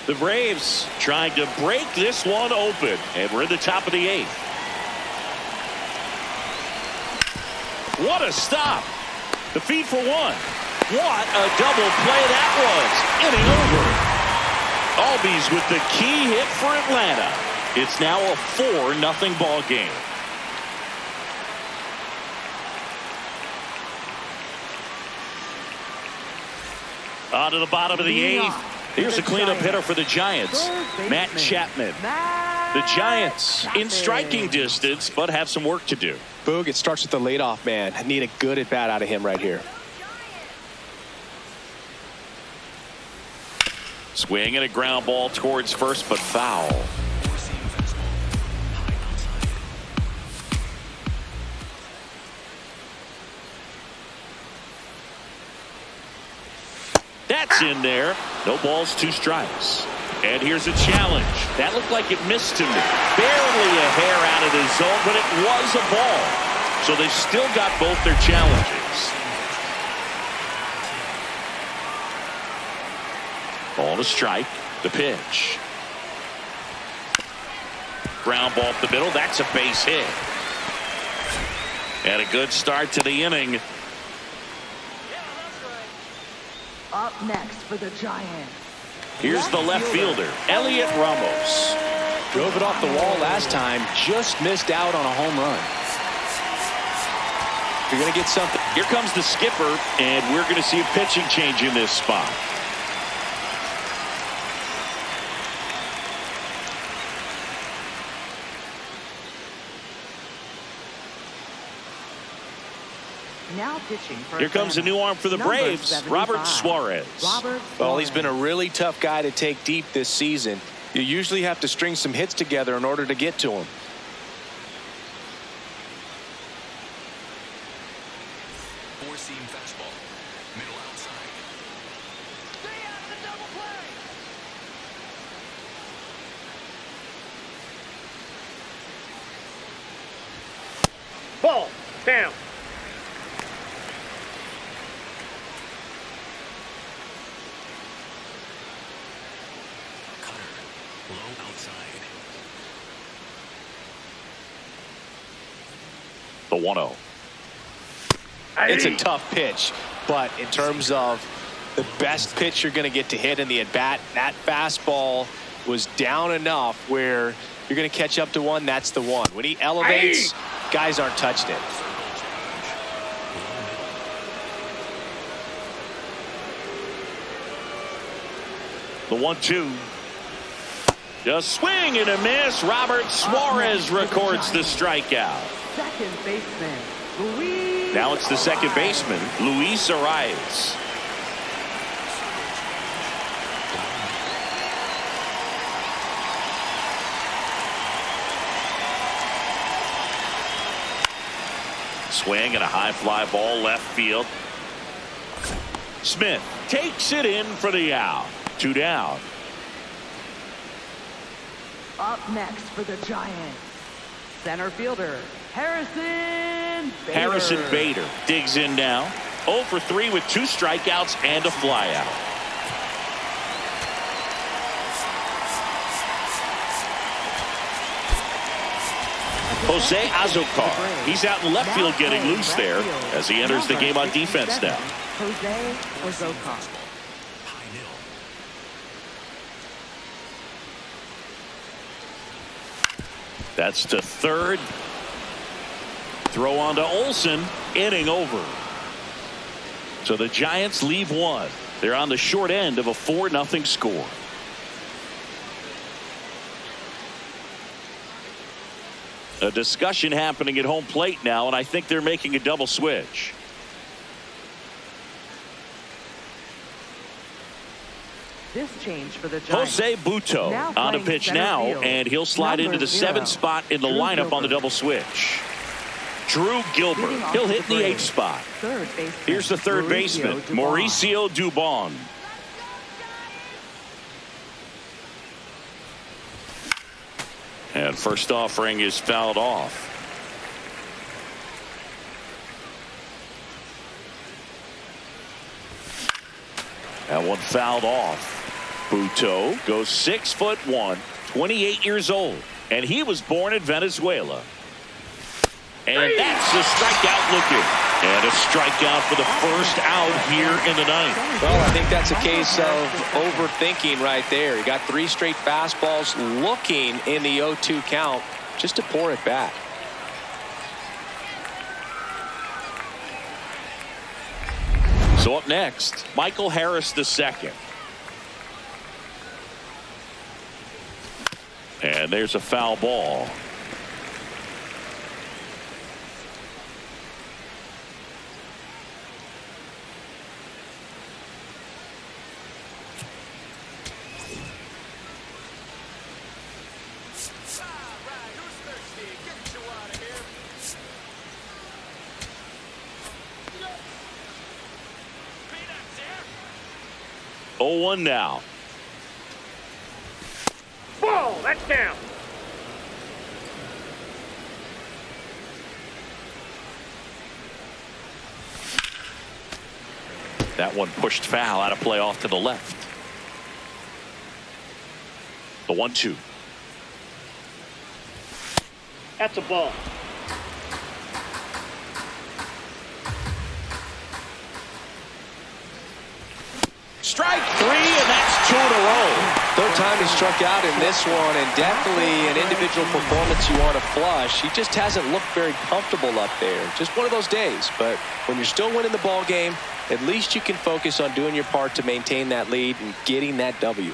The Braves trying to break this one open, and we're in the top of the eighth. What a stop. The feed for one. What a double play that was. Inning over. Albies with the key hit for Atlanta. It's now a 4-0 ball game. On to the bottom of the eighth. Here's a cleanup hitter for the Giants, Matt Chapman. The Giants in striking distance, but have some work to do. Boog, it starts with the leadoff man. I need a good at-bat out of him right here. Swing and a ground ball towards first, but foul. Four-seam fastball. High outside. That's in there. No balls, 2 strikes. And here's a challenge. That looked like it missed him. Barely a hair out of the zone, but it was a ball. So they still got both their challenges. Ball to strike. The pitch. Ground ball up the middle. That's a base hit. And a good start to the inning. Up next for the Giants. Here's the left fielder, Elliot Ramos. Drove it off the wall last time. Just missed out on a home run. If you're going to get something. Here comes the skipper, and we're going to see a pitching change in this spot. Now pitching for Here comes a new arm for the Number Braves, 75, Robert Suarez. Well, he's been a really tough guy to take deep this season. You usually have to string some hits together in order to get to him. Four-seam fastball. Middle outside. Ball. Down. Cutter. Low outside. The 1-0. It's a tough pitch, but in terms of the best pitch you're going to get to hit in the at-bat, that fastball was down enough where you're going to catch up to one. That's the one. When he elevates, guys aren't touching it. The 1-2. Just swing and a miss. Robert Suarez records the strikeout. Second baseman, Luis. Now it's the second baseman, Luis Arias. Swing and a high fly ball left field. Smith takes it in for the out. 2 down. Up next for the Giants, center fielder, Harrison Bader. Harrison Bader digs in now. 0 for 3 with 2 strikeouts and a flyout. Jose Azocar. He's out in left field getting loose there as he enters the game on defense now. Jose Azocar. High middle. That's to third. Throw on to Olsen. Inning over. So the Giants leave one. They're on the short end of a 4-0 score. A discussion happening at home plate now, and I think they're making a double switch. This change for the Giants. Jose Buto Now on a playing pitch center now, field. and he'll slide Number into the 0, 7th spot in the Drew lineup on the Gilbert. double switch. Drew Gilbert. Leading off He'll for hit the in the 8th Braves. spot. Third baseman, Here's the third baseman, Mauricio Dubon. And first offering is fouled off. That one fouled off. Buto goes 6'1", 28 years old, and he was born in Venezuela. And that's the strikeout looking. And a strikeout for the first out here in the ninth. Well, I think that's a case of overthinking right there. He got 3 straight fastballs looking in the 0-2 count just to pour it back. So up next, Michael Harris II. And there's a foul ball. Oh, 1 now. Ball, that's down. That one pushed foul, out of play off to the left. The 1-2. That's a ball. Strike 3, and that's 2 in a row. Third time he struck out in this one, and definitely an individual performance you want to flush. He just hasn't looked very comfortable up there. Just one of those days. But when you're still winning the ball game, at least you can focus on doing your part to maintain that lead and getting that W.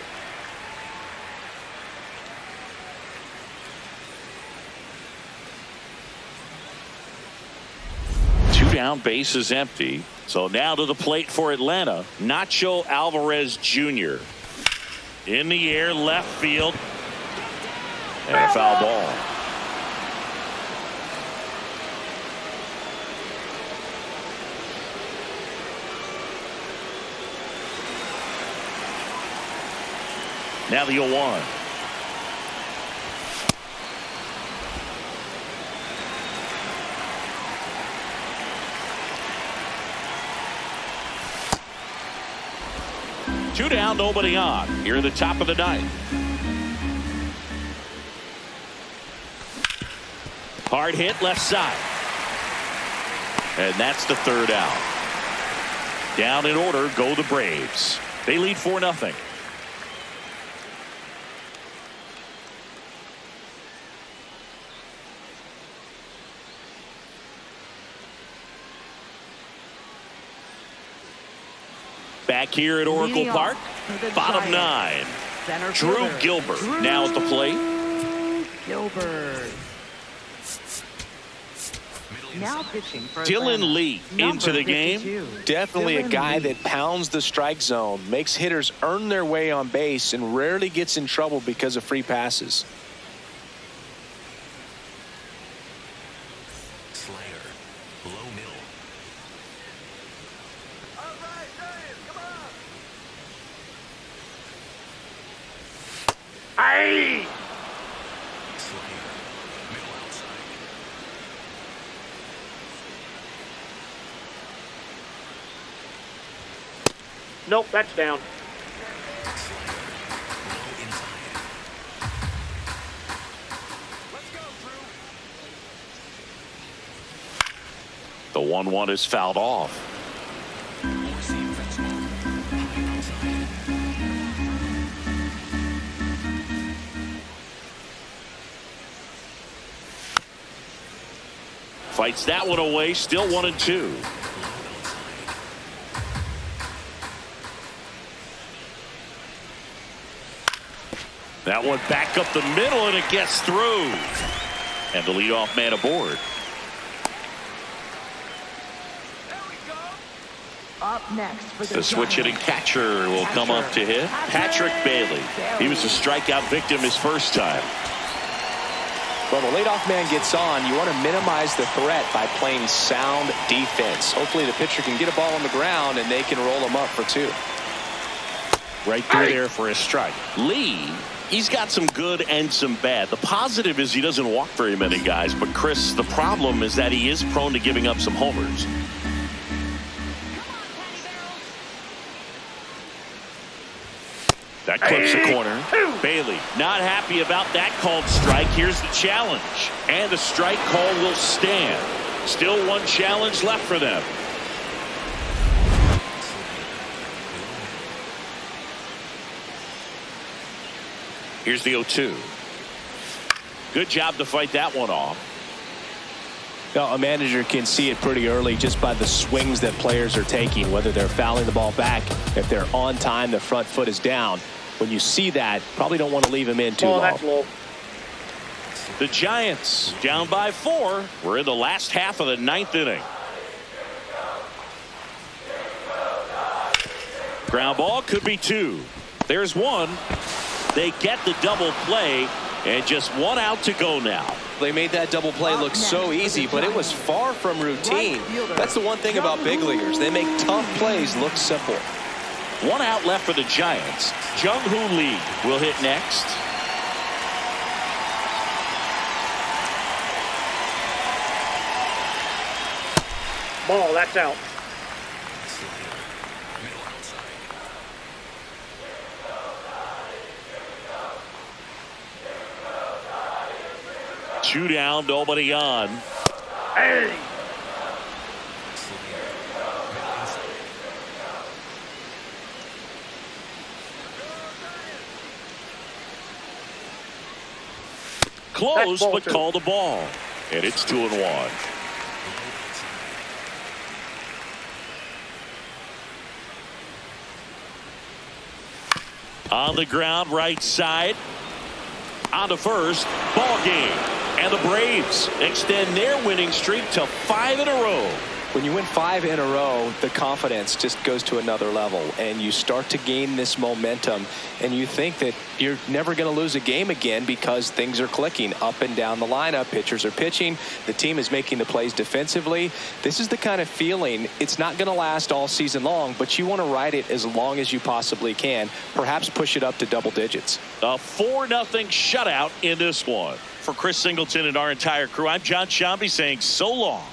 Two down, base is empty. So now to the plate for Atlanta, Nacho Alvarez Jr. In the air, left field. And a foul ball. Now the 0-1. Two down, nobody on. Here at the top of the ninth. Hard hit left side. And that's the third out. Down in order go the Braves. They lead 4-0. Back here at Oracle Park, bottom 9. Drew Gilbert now at the plate. Gilbert. Now pitching for Dylan Lee into the game. Definitely a guy that pounds the strike zone, makes hitters earn their way on base, and rarely gets in trouble because of free passes. Slider. Low middle. Aye. Slider. Middle outside. Nope, that's down. Slider. Low inside. Let's go, Drew. The 1-1 is fouled off. Four-seam fastball. High outside. Fights that one away, still 1-2. That one back up the middle, and it gets through. And the leadoff man aboard. Up next for The switch hitting catcher will come up to hit. Patrick Bailey. He was a strikeout victim his first time. Well, the leadoff man gets on. You want to minimize the threat by playing sound defense. Hopefully the pitcher can get a ball on the ground and they can roll him up for 2. Right through there for a strike. Lee, he's got some good and some bad. The positive is he doesn't walk very many guys. But, Chris, the problem is that he is prone to giving up some homers. That clips the corner. Bailey not happy about that called strike. Here's the challenge. And the strike call will stand. Still one challenge left for them. Here's the 0-2. Good job to fight that one off. Now, a manager can see it pretty early just by the swings that players are taking, whether they're fouling the ball back, if they're on time, the front foot is down. When you see that, probably don't want to leave him in too long. That's low. The Giants down by 4. We're in the last half of the 9th inning. Ground ball could be 2. There's 1. They get the double play, and just 1 out to go now. They made that double play look so easy, but it was far from routine. That's the one thing about big leaguers. They make tough plays look simple. 1 out left for the Giants. Jung-Hoo Lee will hit next. Ball, that's out. Middle outside. 2 down, nobody on. Hey! Middle inside. Close, Ball but 2. called a ball. And it's 2-1. On the ground, right side. On to first. Ball game. And the Braves extend their winning streak to 5 in a row. When you win 5 in a row, the confidence just goes to another level, and you start to gain this momentum, and you think that you're never going to lose a game again because things are clicking up and down the lineup. Pitchers are pitching. The team is making the plays defensively. This is the kind of feeling, it's not going to last all season long, but you want to ride it as long as you possibly can, perhaps push it up to double digits. A 4-0 shutout in this one. For Chris Singleton and our entire crew, I'm John Shambi saying so long.